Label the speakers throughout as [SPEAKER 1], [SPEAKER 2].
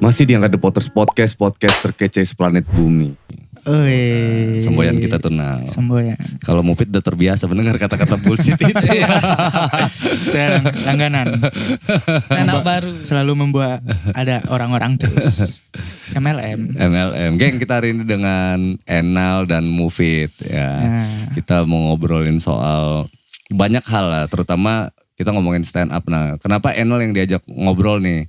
[SPEAKER 1] Masih di Angkat The Potters Podcast terkece seplanet bumi.
[SPEAKER 2] Semboyan kita tuh nah.
[SPEAKER 3] Semboyan.
[SPEAKER 2] Kalau Mufid udah terbiasa mendengar kata-kata bullshit itu.
[SPEAKER 3] Saya langganan.
[SPEAKER 4] Anak baru.
[SPEAKER 3] Selalu membuat ada orang-orang terus. MLM.
[SPEAKER 2] Geng, kita hari ini dengan Enal dan Mufid ya. Kita mau ngobrolin soal banyak hal lah, terutama kita ngomongin stand up. Nah, kenapa Enal yang diajak ngobrol nih?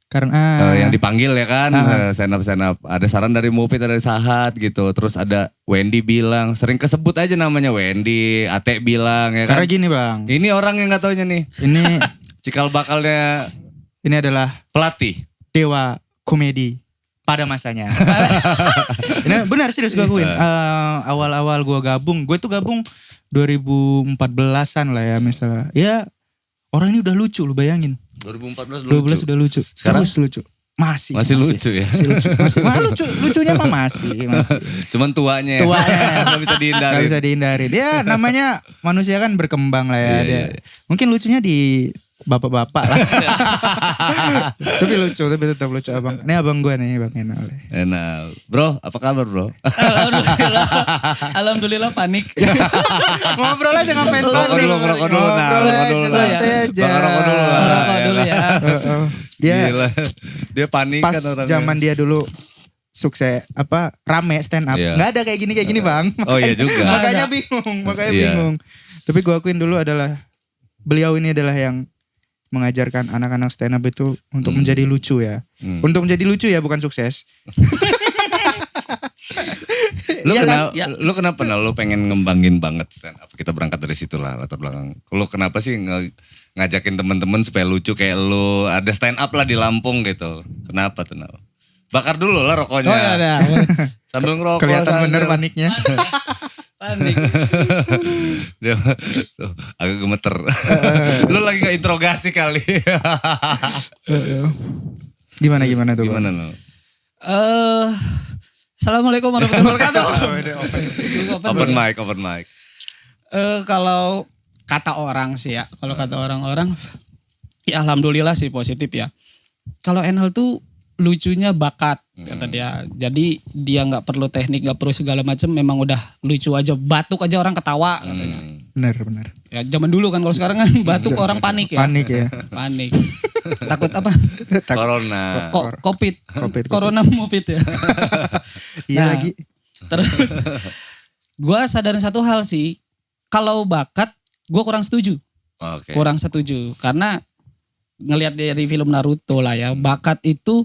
[SPEAKER 3] Karena
[SPEAKER 2] yang dipanggil ya kan, stand up. Ada saran dari Mufid, dari Sahat gitu. Terus ada Wendy bilang, sering kesebut aja namanya Wendy, Ate bilang ya kan.
[SPEAKER 3] Karena gini bang.
[SPEAKER 2] Ini orang yang gak taunya nih.
[SPEAKER 3] Ini
[SPEAKER 2] cikal bakalnya.
[SPEAKER 3] Ini adalah
[SPEAKER 2] pelatih.
[SPEAKER 3] Dewa komedi pada masanya. Ini benar serius gue akuin. Awal-awal gue gabung 2014-an lah ya misalnya. Ya orang ini udah lucu, lu bayangin.
[SPEAKER 2] 2014
[SPEAKER 3] udah lucu.
[SPEAKER 2] Sekarang
[SPEAKER 3] terus lucu. Masih
[SPEAKER 2] lucu ya.
[SPEAKER 3] Lucunya mah masih.
[SPEAKER 2] Cuman tuanya nggak bisa dihindari.
[SPEAKER 3] Nggak bisa dihindari. Dia namanya manusia kan berkembang lah ya. Dia. Mungkin lucunya di bapak-bapak lah. Tapi tetap lucu abang. Ini abang gue nih Bang Enal.
[SPEAKER 2] Enal. Bro, apa kabar bro?
[SPEAKER 4] Alhamdulillah panik.
[SPEAKER 3] Ngobrol aja ngapain panik.
[SPEAKER 2] Rokok dulu.
[SPEAKER 3] Santai aja.
[SPEAKER 4] Rokok dulu ya.
[SPEAKER 2] Dia panik
[SPEAKER 3] pas
[SPEAKER 2] kan orangnya.
[SPEAKER 3] zaman dia dulu sukses rame stand up. Nggak ada kayak gini Bang.
[SPEAKER 2] Oh iya juga.
[SPEAKER 3] Makanya bingung. Tapi gue akuin dulu beliau ini adalah yang mengajarkan anak-anak stand up itu untuk menjadi lucu ya. Untuk menjadi lucu ya, bukan sukses.
[SPEAKER 2] Lu kenapa lu pengen ngembangin banget stand up? Kita berangkat dari situ lah latar belakang. Lu kenapa sih ngajakin teman-teman supaya lucu kayak lu? Ada stand up lah di Lampung gitu. Kenapa tuh? Bakar dulu lah rokoknya.
[SPEAKER 4] Oh ada.
[SPEAKER 2] Sambil ngerokok.
[SPEAKER 3] Kelihatan bener paniknya.
[SPEAKER 4] Panik.
[SPEAKER 2] Dia agak gemeter. Lu lagi gak interogasi kali.
[SPEAKER 3] Gimana tuh?
[SPEAKER 2] Gimana lu?
[SPEAKER 4] Assalamualaikum warahmatullahi wabarakatuh.
[SPEAKER 2] Open mic.
[SPEAKER 4] Kalau kata orang sih ya, kata orang-orang, ya alhamdulillah sih positif ya. Kalau Enal tuh lucunya bakat kata dia. Jadi dia nggak perlu teknik, nggak perlu segala macam, memang udah lucu aja, batuk aja orang ketawa katanya.
[SPEAKER 3] Benar.
[SPEAKER 4] Ya zaman dulu kan, kalau sekarang kan batuk orang panik ya. Panik. Takut apa?
[SPEAKER 2] Corona.
[SPEAKER 4] Covid. Corona Mufid ya.
[SPEAKER 3] Iya lagi.
[SPEAKER 4] Terus gue sadarin satu hal sih, kalau bakat gue kurang setuju.
[SPEAKER 2] Okay.
[SPEAKER 4] Kurang setuju karena ngelihat dari film Naruto lah ya, bakat itu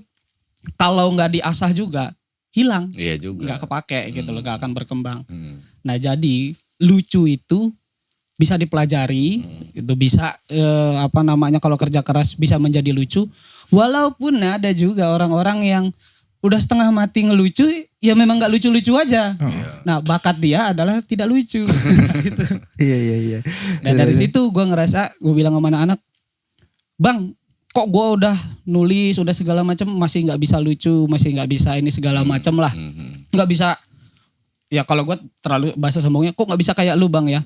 [SPEAKER 4] kalau nggak diasah juga hilang.
[SPEAKER 2] Iya juga.
[SPEAKER 4] Nggak kepake gitu loh, nggak akan berkembang. Nah jadi lucu itu bisa dipelajari, itu bisa kalau kerja keras bisa menjadi lucu. Walaupun ada juga orang-orang yang udah setengah mati ngelucu, ya memang nggak lucu-lucu aja. Nah bakat dia adalah tidak lucu. Gitu.
[SPEAKER 3] Iya.
[SPEAKER 4] Nah dari situ gue ngerasa, gue bilang sama anak-anak, Bang, kok gue udah nulis, udah segala macam masih nggak bisa lucu, masih nggak bisa ini segala macam lah, nggak bisa. Ya kalau gue terlalu bahasa sombongnya, kok nggak bisa kayak lu Bang ya.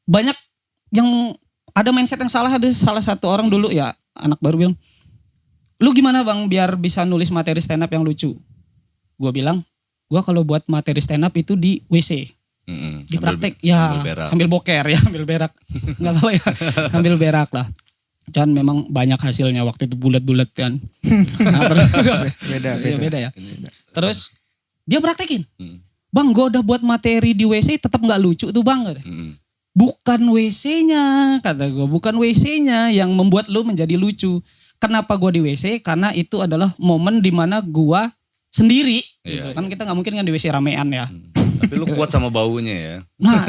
[SPEAKER 4] Banyak yang ada mindset yang salah. Ada salah satu orang dulu ya, anak baru bilang, lu gimana Bang biar bisa nulis materi stand up yang lucu? Gue bilang, gue kalau buat materi stand up itu di WC. Di praktek ya sambil boker ya, sambil berak. Nggak tahu ya, sambil berak lah. Kan memang banyak hasilnya waktu itu, bulat-bulat kan. Nah, beda ya. Terus dia praktekin. Bang, gue udah buat materi di WC tetap nggak lucu tuh Bang. Bukan WC-nya, kata gue. Bukan WC-nya yang membuat lu menjadi lucu. Kenapa gue di WC? Karena itu adalah momen dimana gue sendiri. Gitu. Kan kita nggak mungkin kan di WC ramean ya.
[SPEAKER 2] Tapi lu kuat sama baunya ya.
[SPEAKER 4] Nah,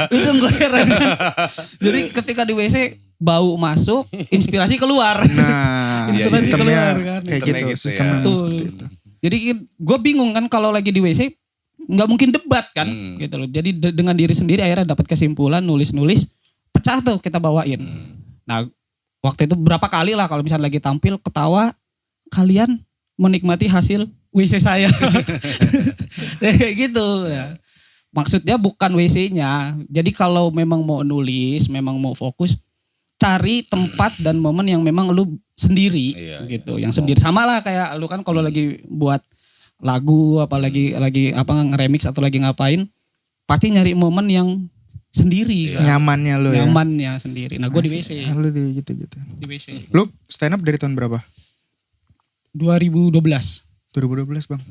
[SPEAKER 4] itu yang gue heran. Jadi ketika di WC bau masuk, inspirasi keluar.
[SPEAKER 3] Nah, sistemnya
[SPEAKER 4] keluar, kan.
[SPEAKER 3] Kayak gitu. Sistemnya seperti itu.
[SPEAKER 4] Jadi gue bingung kan kalau lagi di WC nggak mungkin debat kan, gitu loh. Jadi dengan diri sendiri akhirnya dapat kesimpulan, nulis, pecah tuh kita bawain. Nah waktu itu berapa kali lah kalau misalnya lagi tampil ketawa, kalian menikmati hasil WC saya. Kayak gitu ya. Maksudnya bukan WC-nya. Jadi kalau memang mau nulis, memang mau fokus, cari tempat dan momen yang memang lu sendiri gitu. Yang sendiri sama lah kayak lu kan kalau lagi buat lagu apalagi lagi ngeremix atau lagi ngapain pasti nyari momen yang sendiri kan.
[SPEAKER 3] Nyamannya lu ya.
[SPEAKER 4] Nyamannya sendiri. Nah gue di WC.
[SPEAKER 3] Lu di gitu-gitu.
[SPEAKER 4] Di WC.
[SPEAKER 3] Lu stand up dari tahun berapa?
[SPEAKER 4] 2012.
[SPEAKER 3] 2012 bang.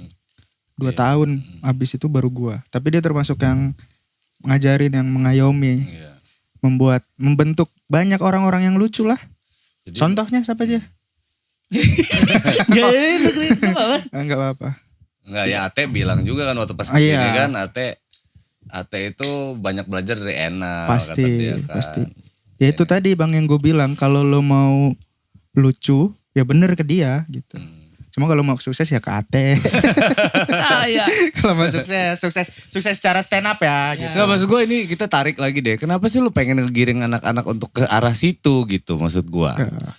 [SPEAKER 3] 2 tahun abis itu baru gua. Tapi dia termasuk yang ngajarin, yang mengayomi. Membentuk banyak orang-orang yang lucu lah. Jadi, contohnya siapa aja? Enggak apa-apa.
[SPEAKER 2] Enggak ya Ate bilang juga kan waktu pas kesini kan Ate itu banyak belajar dari Enal.
[SPEAKER 3] Pasti,
[SPEAKER 2] kata dia kan.
[SPEAKER 3] pasti. Ya itu tadi bang yang gue bilang kalau lo mau lucu ya bener ke dia gitu. Cuma kalau mau sukses ya ke Ate. Kalau mau sukses secara stand up ya. Gitu.
[SPEAKER 2] Nggak maksud gue ini kita tarik lagi deh. Kenapa sih lu pengen ngegiring anak-anak untuk ke arah situ gitu maksud gue?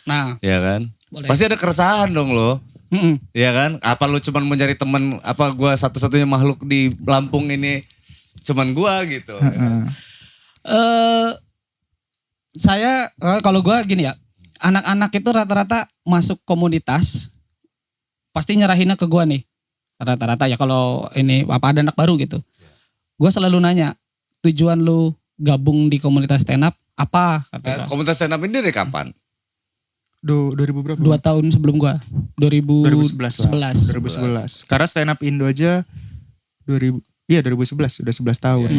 [SPEAKER 4] Nah,
[SPEAKER 2] ya kan?
[SPEAKER 4] Boleh.
[SPEAKER 2] Pasti ada keresahan dong lo. Ya kan? Apa lu cuman mencari teman? Apa gue satu-satunya makhluk di Lampung ini cuman gue gitu?
[SPEAKER 4] Saya kalau gue gini ya, anak-anak itu rata-rata masuk komunitas pasti nyerahinnya ke gue nih rata-rata ya kalau ini apa ada anak baru gitu. Gue selalu nanya tujuan lu gabung di komunitas stand up apa?
[SPEAKER 2] Komunitas stand up ini dari kapan?
[SPEAKER 3] 2000 berapa?
[SPEAKER 4] 2 tahun sebelum gue
[SPEAKER 3] 2011. Karena stand up Indo aja 2011 udah 11 tahun.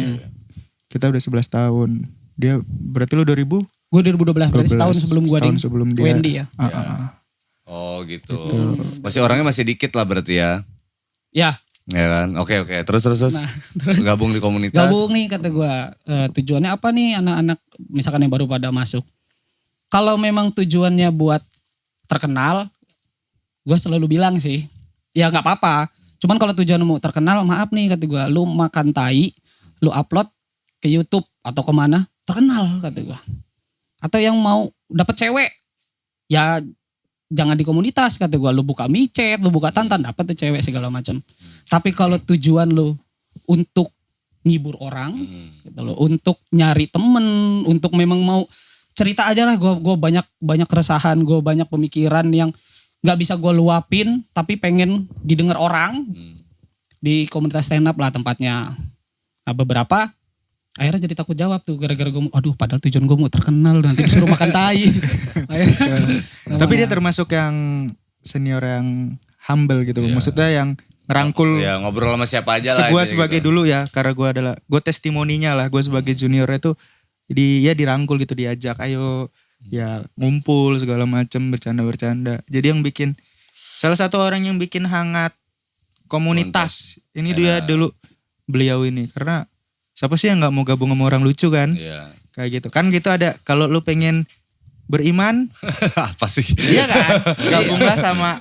[SPEAKER 3] Kita udah 11 tahun. Dia berarti lu 2000?
[SPEAKER 4] Gue 2012 berarti setahun sebelum gue di
[SPEAKER 3] dia.
[SPEAKER 4] Wendy ya.
[SPEAKER 2] Oh gitu. Masih orangnya masih dikit lah berarti ya.
[SPEAKER 4] Ya.
[SPEAKER 2] Ya kan. Oke. Terus. Nah, gabung di komunitas.
[SPEAKER 4] Gabung nih kata gue. Tujuannya apa nih anak-anak misalkan yang baru pada masuk. Kalau memang tujuannya buat terkenal, gue selalu bilang sih, ya gak apa-apa. Cuman kalau tujuanmu terkenal, maaf nih kata gue, lu makan tai, lu upload ke YouTube atau kemana, terkenal kata gue. Atau yang mau dapet cewek, ya jangan di komunitas kata gue, lu buka micet, lu buka tantan, dapet tuh cewek segala macam. Tapi kalau tujuan lu untuk ngibur orang, gitu loh, untuk nyari temen, untuk memang mau cerita aja lah, gue banyak keresahan, gue banyak pemikiran yang nggak bisa gue luapin, tapi pengen didengar orang di komunitas stand up lah tempatnya. Nah, beberapa akhirnya jadi takut jawab tuh gara-gara gue, aduh padahal tujuan gue mau terkenal nanti disuruh makan tai.
[SPEAKER 3] Tapi dia termasuk yang senior yang humble gitu, maksudnya yang ngerangkul.
[SPEAKER 2] Ya ngobrol sama siapa aja lah.
[SPEAKER 3] Gue sebagai gitu. Dulu ya, karena gue testimoninya lah, gue sebagai junior itu dirangkul gitu, diajak ayo ya ngumpul segala macam, bercanda. Jadi yang bikin salah satu orang yang bikin hangat komunitas ini dia dulu beliau ini, karena siapa sih yang nggak mau gabung sama orang lucu kan? Kayak gitu kan, gitu ada kalau lu pengen beriman
[SPEAKER 2] apa sih?
[SPEAKER 3] Iya kan? Gabunglah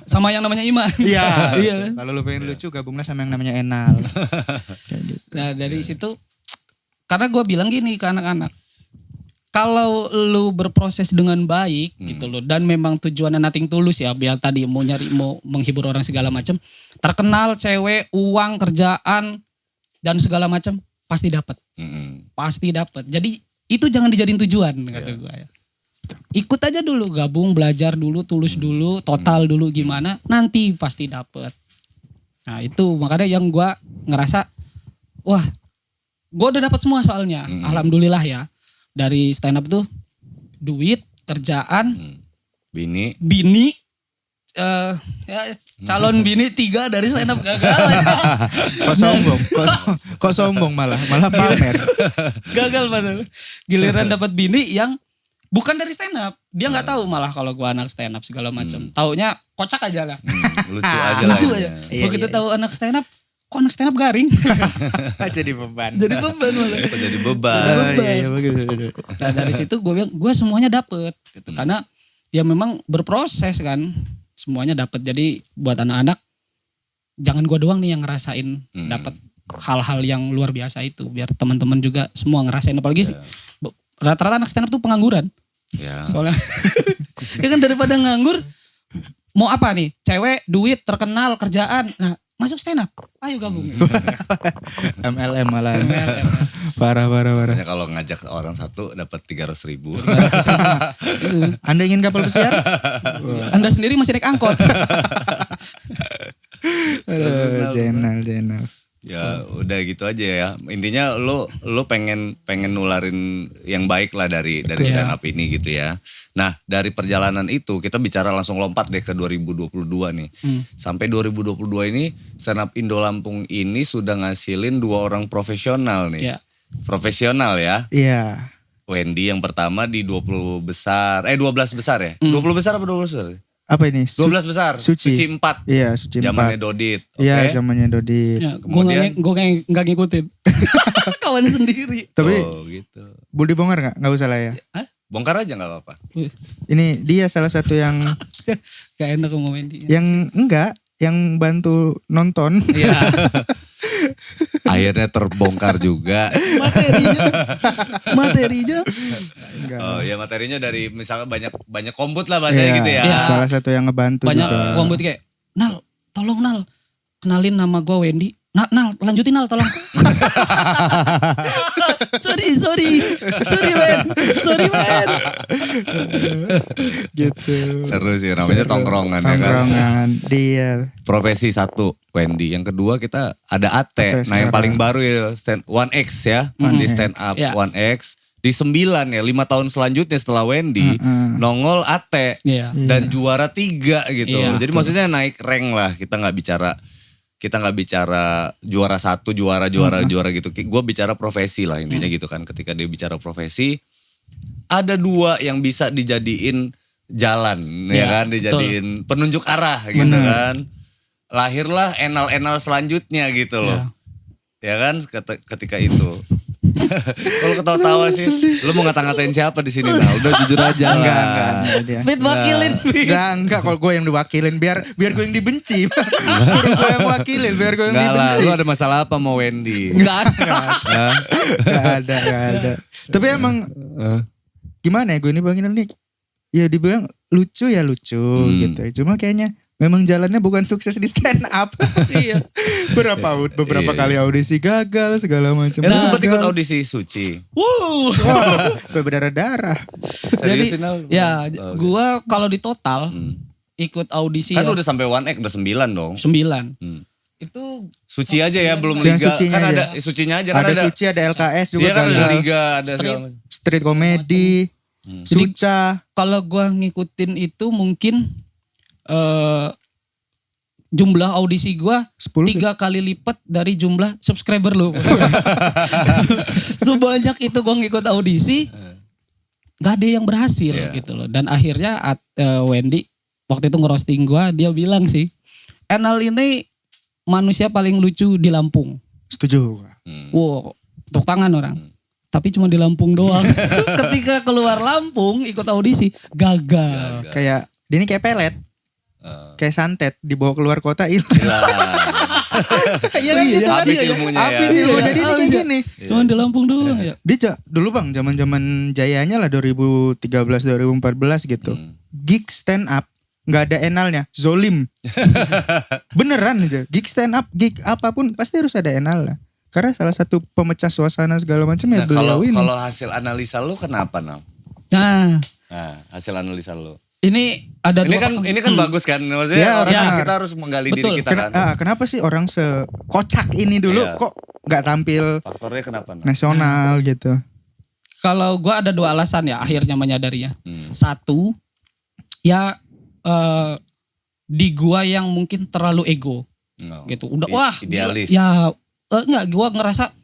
[SPEAKER 4] sama yang namanya iman.
[SPEAKER 3] Iya. Kalau lu pengen lucu gabunglah sama yang namanya Enal.
[SPEAKER 4] Nah dari situ karena gue bilang gini ke anak-anak, kalau lu berproses dengan baik gitu loh, dan memang tujuannya nothing tulus ya, biar tadi mau menghibur orang segala macam, terkenal, cewek, uang, kerjaan dan segala macam pasti dapat. Pasti dapat. Jadi itu jangan dijadiin tujuan kata gue ya. Ikut aja dulu, gabung, belajar dulu, tulus dulu, total dulu gimana, nanti pasti dapat. Nah itu makanya yang gue ngerasa, wah gue udah dapat semua soalnya, alhamdulillah ya. Dari stand up tuh duit, kerjaan, bini, calon bini 3 dari stand up gagal.
[SPEAKER 3] Kok sombong malah pamer.
[SPEAKER 4] Gagal padahal. Giliran dapat bini yang bukan dari stand up, dia nggak tahu malah kalau gua anak stand up segala macam. Taunya kocak aja lah. Lucu aja. Begitu tahu anak stand up, kok anak stand up garing?
[SPEAKER 3] Jadi beban.
[SPEAKER 2] Jadi beban.
[SPEAKER 4] Nah dari situ gue bilang, gue semuanya dapet gitu. Karena ya memang berproses kan, semuanya dapet. Jadi buat anak-anak, jangan gue doang nih yang ngerasain dapet hal-hal yang luar biasa itu. Biar teman-teman juga semua ngerasain. Apalagi rata-rata anak stand up tuh pengangguran. Soalnya ya kan daripada nganggur, mau apa nih? Cewek, duit, terkenal, kerjaan. Nah masuk stand up, ayo gabung.
[SPEAKER 3] MLM malah. Parah.
[SPEAKER 2] Makanya kalau ngajak orang satu dapat 300.000.
[SPEAKER 3] Anda ingin kapal pesiar?
[SPEAKER 4] Anda sendiri masih naik angkot.
[SPEAKER 3] Aduh, Jenal.
[SPEAKER 2] Ya udah gitu aja ya. Intinya lu pengen nularin yang baik lah dari stand up ini gitu ya. Nah, dari perjalanan itu kita bicara langsung lompat deh ke 2022 nih. Sampai 2022 ini stand up Indo Lampung ini sudah ngasilin 2 orang profesional nih. Profesional ya.
[SPEAKER 3] Iya.
[SPEAKER 2] Wendy yang pertama di 12 besar ya? 20 besar apa 12 besar?
[SPEAKER 3] Apa ini?
[SPEAKER 2] 12 besar. Suci 4.
[SPEAKER 3] Iya, Suci 4.
[SPEAKER 2] Zamannya Dodit.
[SPEAKER 3] Iya, zamannya Dodit.
[SPEAKER 4] Ya, kemudian gue gak ngikutin. Kawan sendiri.
[SPEAKER 3] Tapi
[SPEAKER 2] gitu.
[SPEAKER 3] boleh dibongkar gak? Gak usah lah ya.
[SPEAKER 2] Bongkar aja gak apa-apa.
[SPEAKER 3] Ini dia salah satu yang
[SPEAKER 4] gak enak ngomong Wendy.
[SPEAKER 3] Yang enggak, yang bantu nonton.
[SPEAKER 4] Iya.
[SPEAKER 2] Akhirnya terbongkar juga.
[SPEAKER 4] Materinya.
[SPEAKER 2] Oh ya, materinya dari misalnya banyak kombut lah bahasanya gitu ya.
[SPEAKER 3] Salah satu yang ngebantu
[SPEAKER 4] banyak
[SPEAKER 3] juga.
[SPEAKER 4] kombut kayak, Nal, tolong Nal, kenalin nama gue Wendy. Nal, lanjutin Nal, tolong. sorry men.
[SPEAKER 3] Gitu.
[SPEAKER 2] Seru sih, namanya tongkrongan ya kan.
[SPEAKER 3] Tongkrongan, dia.
[SPEAKER 2] Profesi 1 Wendy, yang kedua kita ada Ate. Nah yang paling baru ya stand 1X ya, di stand up 1X. Di 9 ya, 5 tahun selanjutnya setelah Wendy, nongol Ate dan juara 3 gitu. Jadi maksudnya naik rank lah, kita nggak bicara juara 1, juara gitu. Gue bicara profesi lah intinya gitu kan. Ketika dia bicara profesi, ada 2 yang bisa dijadiin jalan ya kan, dijadiin penunjuk arah gitu kan. Lahirlah enal-enal selanjutnya gitu loh. Ya kan ketika itu. Kalau ketawa-tawa sih, lu mau ngata-ngatain siapa di sini? Nah, udah jujur aja lah.
[SPEAKER 3] Enggak.
[SPEAKER 4] Fit wakilin.
[SPEAKER 3] Enggak, kalau gue yang diwakilin biar gue yang dibenci. Suruh gue yang wakilin biar gue yang dibenci.
[SPEAKER 2] Lu ada masalah apa sama Wendy?
[SPEAKER 3] Enggak ada. Tapi emang gimana ya, gue ini Bang Inal nih, ya dibilang lucu gitu. Cuma kayaknya memang jalannya bukan sukses di stand up.
[SPEAKER 4] Iya.
[SPEAKER 3] Beberapa kali audisi gagal segala macam.
[SPEAKER 2] Lu sempat ikut audisi Suci.
[SPEAKER 3] Gue berdarah-darah.
[SPEAKER 2] Serius
[SPEAKER 4] jadi ya gua kalau di total ikut audisi
[SPEAKER 2] kan udah sampai 1X, udah 9 dong.
[SPEAKER 4] 9. Itu
[SPEAKER 2] Suci aja ya, belum
[SPEAKER 3] yang
[SPEAKER 2] liga.
[SPEAKER 3] Sucinya
[SPEAKER 2] Kan
[SPEAKER 3] aja.
[SPEAKER 2] ada Sucinya aja kan
[SPEAKER 3] ada Suci, ada LKS juga.
[SPEAKER 2] Iya kan
[SPEAKER 3] gagal.
[SPEAKER 2] ada liga, ada
[SPEAKER 3] Street comedy, Suca.
[SPEAKER 4] Kalau gua ngikutin itu mungkin jumlah audisi gua 3 kali lipat dari jumlah subscriber lu. Sebanyak itu gua ngikut audisi, gak ada yang berhasil gitu loh. Dan akhirnya Wendy waktu itu ngerosting gua, dia bilang sih, Enal ini manusia paling lucu di Lampung.
[SPEAKER 3] Setuju.
[SPEAKER 4] Wow, tepuk tangan orang. Tapi cuma di Lampung doang. Ketika keluar Lampung ikut audisi, gagal.
[SPEAKER 3] Kayak dia ini kayak pelet. Kayak santet dibawa keluar kota hilang. Iya kan gitu kan.
[SPEAKER 2] Habis ilmunya ya.
[SPEAKER 3] Habis ilmunya dia kayak gini.
[SPEAKER 4] Cuma di Lampung doang ya.
[SPEAKER 3] Dia dulu Bang zaman-zaman jayanya lah 2013 2014 gitu. Gig stand up enggak ada enalnya, zolim. Beneran aja. Gig stand up, gig apapun pasti harus ada enal lah. Karena salah satu pemecah suasana segala macam ya beliau ini.
[SPEAKER 2] Kalau hasil analisa lu kenapa, Nal?
[SPEAKER 4] Nah,
[SPEAKER 2] hasil analisa lu.
[SPEAKER 4] Ini ada
[SPEAKER 2] ini kan bagus kan, maksudnya kita harus menggali diri kita kan.
[SPEAKER 3] Kenapa sih orang sekocak ini dulu kok nggak tampil
[SPEAKER 2] faktornya kenapa?
[SPEAKER 3] Nasional gitu.
[SPEAKER 4] Kalau gue ada 2 alasan ya akhirnya menyadarinya. 1, ya di gua yang mungkin terlalu ego gitu. Udah
[SPEAKER 2] idealis.
[SPEAKER 4] Ya enggak, gua ngerasa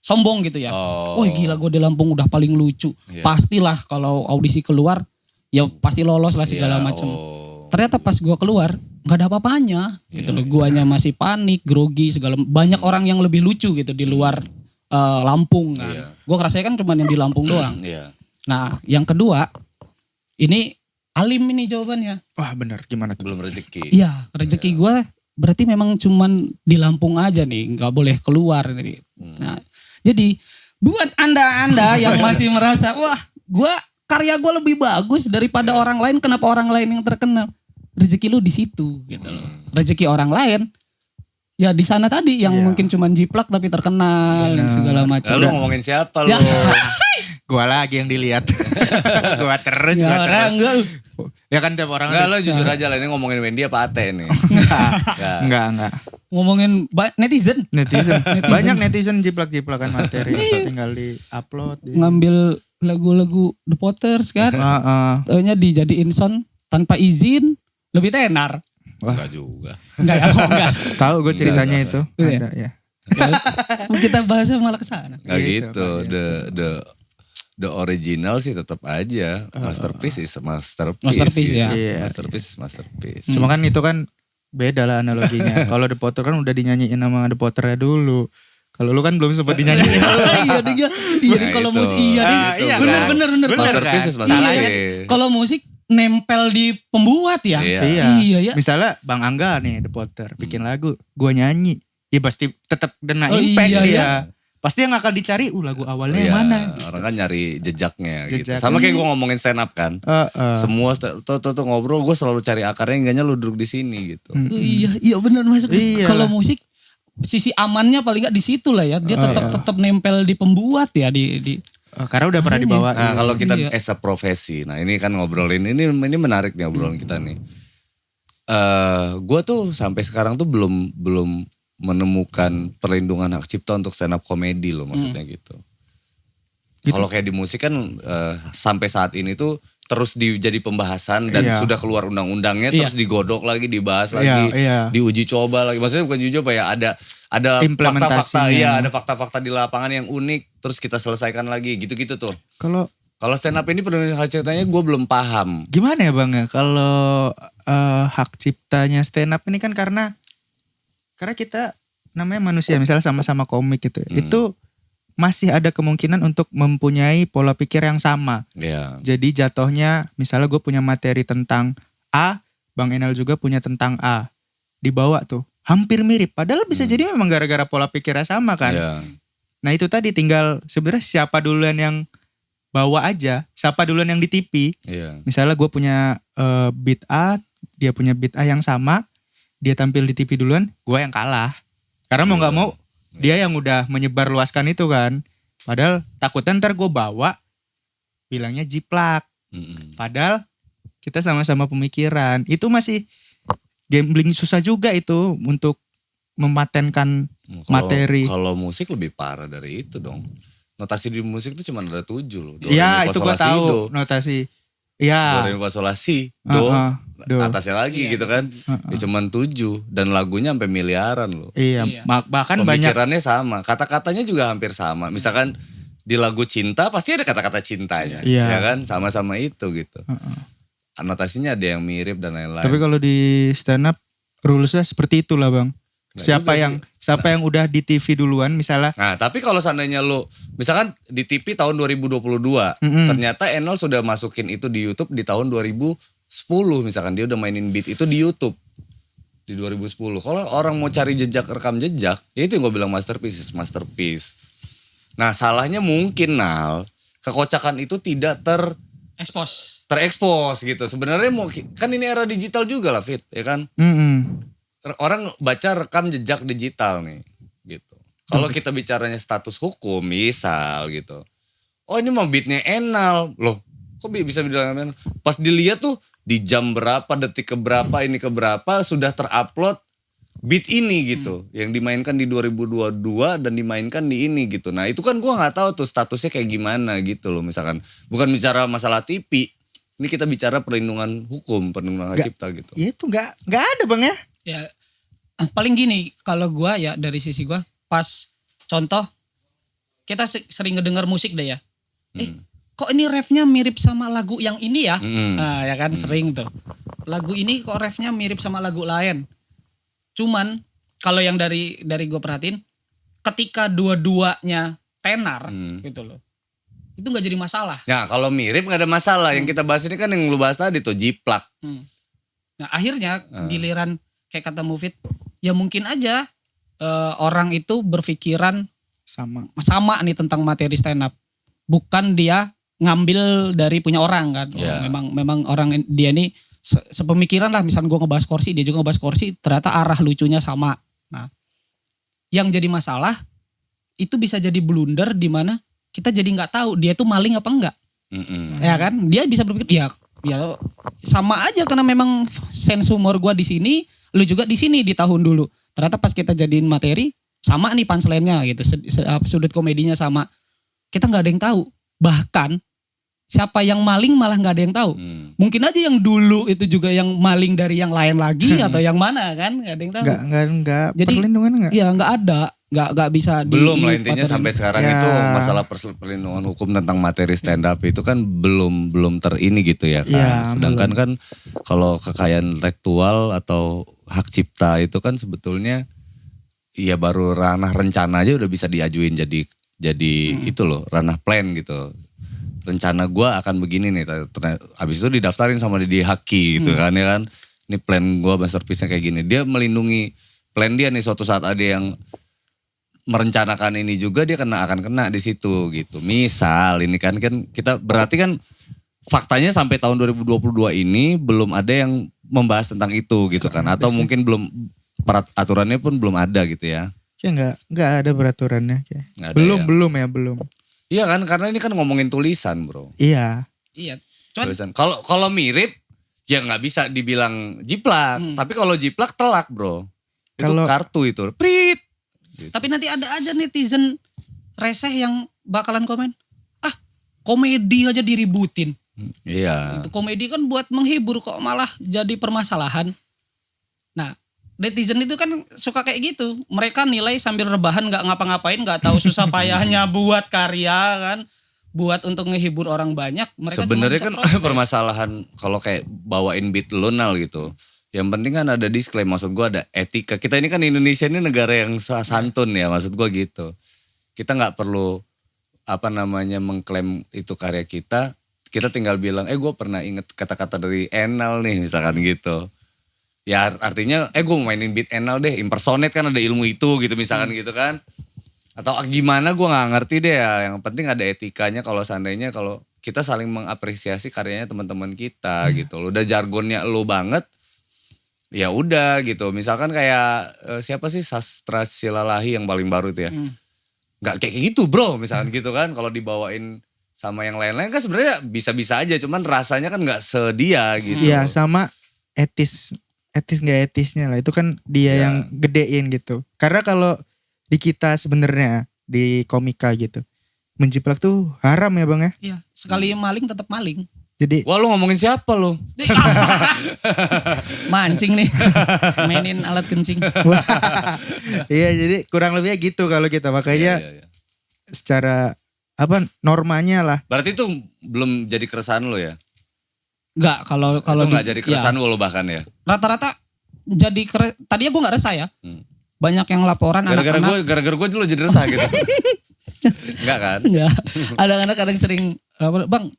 [SPEAKER 4] sombong gitu ya. Wah gila gue di Lampung udah paling lucu. Pastilah kalau audisi keluar ya pasti lolos lah segala macam. Ternyata pas gua keluar nggak ada apa-apanya gitu loh. Guanya masih panik, grogi segala. Banyak orang yang lebih lucu gitu di luar Lampung kan. Gua ngerasa kan cuma yang di Lampung doang. Nah yang kedua, ini alim ini jawabannya.
[SPEAKER 3] Wah benar, gimana tuh?
[SPEAKER 2] Belum rezeki.
[SPEAKER 4] Iya, rezeki gua berarti memang cuman di Lampung aja nih, nggak boleh keluar nih. Nah, jadi buat anda yang masih merasa wah, karya gue lebih bagus daripada orang lain, kenapa orang lain yang terkenal? Rezeki lu di situ gitu loh. Rezeki orang lain ya di sana tadi yang mungkin cuman jiplak tapi terkenal segala macam.
[SPEAKER 2] Lalu ngomongin siapa lu?
[SPEAKER 3] Gua lagi yang dilihat. gua terus. Ya kan tiap orang.
[SPEAKER 2] Enggak, lo jujur aja lah, ini ngomongin Wendy apa Ate nih?
[SPEAKER 3] Enggak.
[SPEAKER 4] Ngomongin netizen.
[SPEAKER 3] Banyak netizen jiplak-jiplakan materi tinggal di-upload.
[SPEAKER 4] Ngambil lagu-lagu The Potters kan. Taunya dijadiin sound tanpa izin, lebih tenar.
[SPEAKER 2] Enggak juga.
[SPEAKER 4] Enggak ya, enggak.
[SPEAKER 3] Tahu gue ceritanya itu. Ada ya.
[SPEAKER 4] Kita bahasnya malah ke sana.
[SPEAKER 2] Enggak gitu. The original sih tetap aja. Masterpiece is masterpiece.
[SPEAKER 4] Masterpiece
[SPEAKER 2] gitu.
[SPEAKER 4] ya.
[SPEAKER 2] Masterpiece.
[SPEAKER 3] Cuma kan itu kan beda lah analoginya. Kalau The Potter kan udah dinyanyiin sama The Potternya dulu. Kalau lu kan belum sempat dinyanyiin.
[SPEAKER 4] Iya kalau musik iya. Bener.
[SPEAKER 2] Masterpiece is masterpiece.
[SPEAKER 4] Kalau musik nempel di pembuat ya.
[SPEAKER 3] Iya. Misalnya Bang Angga nih The Potter bikin lagu, gua nyanyi. Ya pasti tetap kena impact dia. Iya. Pasti yang akan dicari lagu awalnya yang mana gitu.
[SPEAKER 2] Orang kan nyari jejaknya gitu. Sama kayak gue ngomongin stand up kan. Semua tuh ngobrol gue selalu cari akarnya, enggaknya lu duduk di sini gitu.
[SPEAKER 4] Iya benar masuk. Kalau musik sisi amannya paling enggak di situ lah ya. Dia tetap nempel di pembuat ya di
[SPEAKER 3] karena udah pernah dibawa.
[SPEAKER 2] Nah, kalau kita as a profesi. Nah, ini kan ngobrolin ini menarik nih obrolan kita nih. Gue tuh sampai sekarang tuh belum menemukan perlindungan hak cipta untuk stand up komedi loh, maksudnya gitu. Kalau kayak di musik kan sampai saat ini tuh terus jadi pembahasan dan sudah keluar undang-undangnya terus digodok lagi, dibahas lagi, diuji coba lagi. Maksudnya bukan uji coba ya, ada fakta-fakta, ada fakta-fakta di lapangan yang unik terus kita selesaikan lagi gitu-gitu tuh. Kalau stand up ini perlindungan hak ciptanya gue belum paham.
[SPEAKER 3] Gimana ya Bang ya kalau hak ciptanya stand up ini kan karena kita namanya manusia, misalnya sama-sama komik gitu. Itu masih ada kemungkinan untuk mempunyai pola pikir yang sama. Jadi jatuhnya misalnya gue punya materi tentang A, Bang Enal juga punya tentang A. Dibawa tuh hampir mirip. Padahal bisa jadi memang gara-gara pola pikirnya sama kan. Nah itu tadi tinggal sebenarnya siapa duluan yang bawa aja. Siapa duluan yang di TV. Misalnya gue punya beat A, dia punya beat A yang sama. Dia tampil di TV duluan, gue yang kalah. Karena mau gak mau, dia yang udah menyebar luaskan itu kan. Padahal takutnya ntar gue bawa, bilangnya jiplak. Padahal kita sama-sama pemikiran. Itu masih gambling susah juga itu untuk mematenkan materi.
[SPEAKER 2] Kalau musik lebih parah dari itu dong. Notasi di musik itu cuma ada 7 loh.
[SPEAKER 3] Iya itu gue tahu notasi. Iya.
[SPEAKER 2] Do, re, mi, fa, sol, la, si. Do. Atasnya lagi gitu kan. Ya cuman 7 dan lagunya sampai miliaran loh.
[SPEAKER 3] Iya. Bahkan
[SPEAKER 2] pemikirannya sama. Kata-katanya juga hampir sama. Misalkan di lagu cinta pasti ada kata-kata cintanya. Ya kan? Sama-sama itu gitu. Anotasinya ada yang mirip dan lain-lain.
[SPEAKER 3] Tapi kalau di stand up rulesnya seperti itulah Bang. Siapa yang udah di TV duluan misalnya.
[SPEAKER 2] Nah tapi kalau seandainya lo misalkan di TV tahun 2022 ternyata Enol sudah masukin itu di YouTube di tahun 2010 misalkan, dia udah mainin beat itu di YouTube di 2010. Kalau orang mau cari jejak, rekam jejak, ya itu yang gue bilang masterpiece. Nah salahnya mungkin kekocakan itu tidak terekspos gitu. Sebenarnya kan ini era digital juga lah Fit, ya kan? Orang baca rekam jejak digital nih gitu. Kalau kita bicaranya status hukum misal gitu. Oh ini mah beatnya Enal. Loh kok bisa bilang Enal? Pas dilihat tuh di jam berapa, detik keberapa, ini keberapa sudah terupload beat ini gitu. Yang dimainkan di 2022 dan dimainkan di ini gitu. Nah itu kan gua gak tahu tuh statusnya kayak gimana gitu loh misalkan. Bukan bicara masalah TV. Ini kita bicara perlindungan hukum, perlindungan hak cipta gitu.
[SPEAKER 3] Ya itu gak ada Bang ya.
[SPEAKER 4] Ya paling gini kalau gue ya dari sisi gue pas contoh kita sering ngedengar musik deh ya. Kok ini refnya mirip sama lagu yang ini ya? Nah ya kan sering tuh. Lagu ini kok refnya mirip sama lagu lain. Cuman kalau yang dari gue perhatiin ketika dua-duanya tenar gitu loh. Itu gak jadi masalah.
[SPEAKER 2] Ya kalau mirip gak ada masalah. Yang kita bahas ini kan yang lu bahas tadi tuh jiplak.
[SPEAKER 4] Nah akhirnya giliran kayak kata Mufid, ya mungkin aja orang itu berpikiran sama nih tentang materi stand up. Bukan dia ngambil dari punya orang kan. Memang orang dia ini sepemikiran lah. Misalnya gue ngebahas Korsi, dia juga ngebahas Korsi, ternyata arah lucunya sama. Nah yang jadi masalah itu bisa jadi blunder di mana kita jadi nggak tahu dia tuh maling apa enggak. Ya kan? Dia bisa berpikir ya sama aja karena memang sense humor gua di sini, lu juga di sini di tahun dulu. Ternyata pas kita jadiin materi sama nih punchline-nya gitu, sudut komedinya sama. Kita nggak ada yang tahu. Bahkan siapa yang maling malah nggak ada yang tahu. Mungkin aja yang dulu itu juga yang maling dari yang lain lagi atau yang mana kan, nggak ada yang tahu.
[SPEAKER 3] Nggak.
[SPEAKER 4] Jadi
[SPEAKER 3] perlindungan nggak?
[SPEAKER 4] Iya nggak ada, nggak bisa.
[SPEAKER 2] Belum lah intinya sampai sekarang
[SPEAKER 3] ya.
[SPEAKER 2] itu masalah perlindungan hukum tentang materi stand up itu kan belum terini gitu ya kan.
[SPEAKER 3] Ya,
[SPEAKER 2] Sedangkan kan kalau kekayaan intelektual atau hak cipta itu kan sebetulnya ya baru ranah rencana aja udah bisa diajuin jadi itu loh, ranah plan gitu. Rencana gue akan begini nih, abis itu didaftarin sama Didi Haki gitu kan ya kan. Ini plan gue masterpiece-nya kayak gini. Dia melindungi plan dia nih, suatu saat ada yang merencanakan ini juga dia akan kena di situ gitu. Misal ini kan kita berarti kan faktanya sampai tahun 2022 ini belum ada yang membahas tentang itu gitu kan. Atau mungkin belum, aturannya pun belum ada gitu ya.
[SPEAKER 3] Kayak nggak ada peraturannya.
[SPEAKER 2] Nggak ada
[SPEAKER 3] Belum.
[SPEAKER 2] Iya kan, karena ini kan ngomongin tulisan bro.
[SPEAKER 3] Iya.
[SPEAKER 2] Tulisan. Kalau mirip ya nggak bisa dibilang jiplak. Tapi kalau jiplak telak bro. Itu kartu itu. Prit. Gitu.
[SPEAKER 4] Tapi nanti ada aja netizen reseh yang bakalan komen, komedi aja diributin.
[SPEAKER 2] Iya.
[SPEAKER 4] Komedi kan buat menghibur kok malah jadi permasalahan. Nah, netizen itu kan suka kayak gitu. Mereka nilai sambil rebahan gak ngapa-ngapain, gak tahu susah payahnya buat karya kan. Buat untuk ngehibur orang banyak.
[SPEAKER 2] Sebenarnya kan permasalahan kalau kayak bawain beat lunal gitu. Yang penting kan ada disclaim, maksud gue ada etika. Kita ini kan Indonesia ini negara yang santun ya, maksud gue gitu. Kita gak perlu mengklaim itu karya kita. Kita tinggal bilang, gue pernah inget kata-kata dari Enal nih misalkan gitu. Ya artinya gue mainin beat Enal deh, impersonate kan ada ilmu itu gitu misalkan gitu kan. Atau gimana gue gak ngerti deh ya, yang penting ada etikanya kalau seandainya kalau kita saling mengapresiasi karyanya teman-teman kita gitu. Udah jargonnya lo banget, ya udah gitu. Misalkan kayak siapa sih Sastra Silalahi yang paling baru itu ya. Gak kayak gitu bro misalkan gitu kan. Kalau dibawain sama yang lain-lain kan sebenarnya bisa-bisa aja. Cuman rasanya kan gak sedia gitu.
[SPEAKER 3] Iya sama etis gak etisnya lah. Itu kan dia yang gedein gitu. Karena kalau di kita sebenarnya di komika gitu. Menjiplak tuh haram ya bang ya.
[SPEAKER 4] Iya sekali maling tetap maling.
[SPEAKER 3] Jadi,
[SPEAKER 2] wah lu ngomongin siapa lu?
[SPEAKER 4] Mancing nih, mainin alat kencing.
[SPEAKER 3] Iya jadi kurang lebihnya gitu kalau kita makanya secara normanya lah.
[SPEAKER 2] Berarti itu belum jadi keresahan lo ya?
[SPEAKER 4] Enggak, kalau
[SPEAKER 2] itu nggak jadi keresahan lo bahkan ya?
[SPEAKER 4] Rata-rata jadi tadinya gue nggak resah ya. Banyak yang laporan anak-anak.
[SPEAKER 2] Gara-gara gue dulu jadi resah gitu. Enggak kan?
[SPEAKER 4] Enggak. Anak-anak kadang sering bang.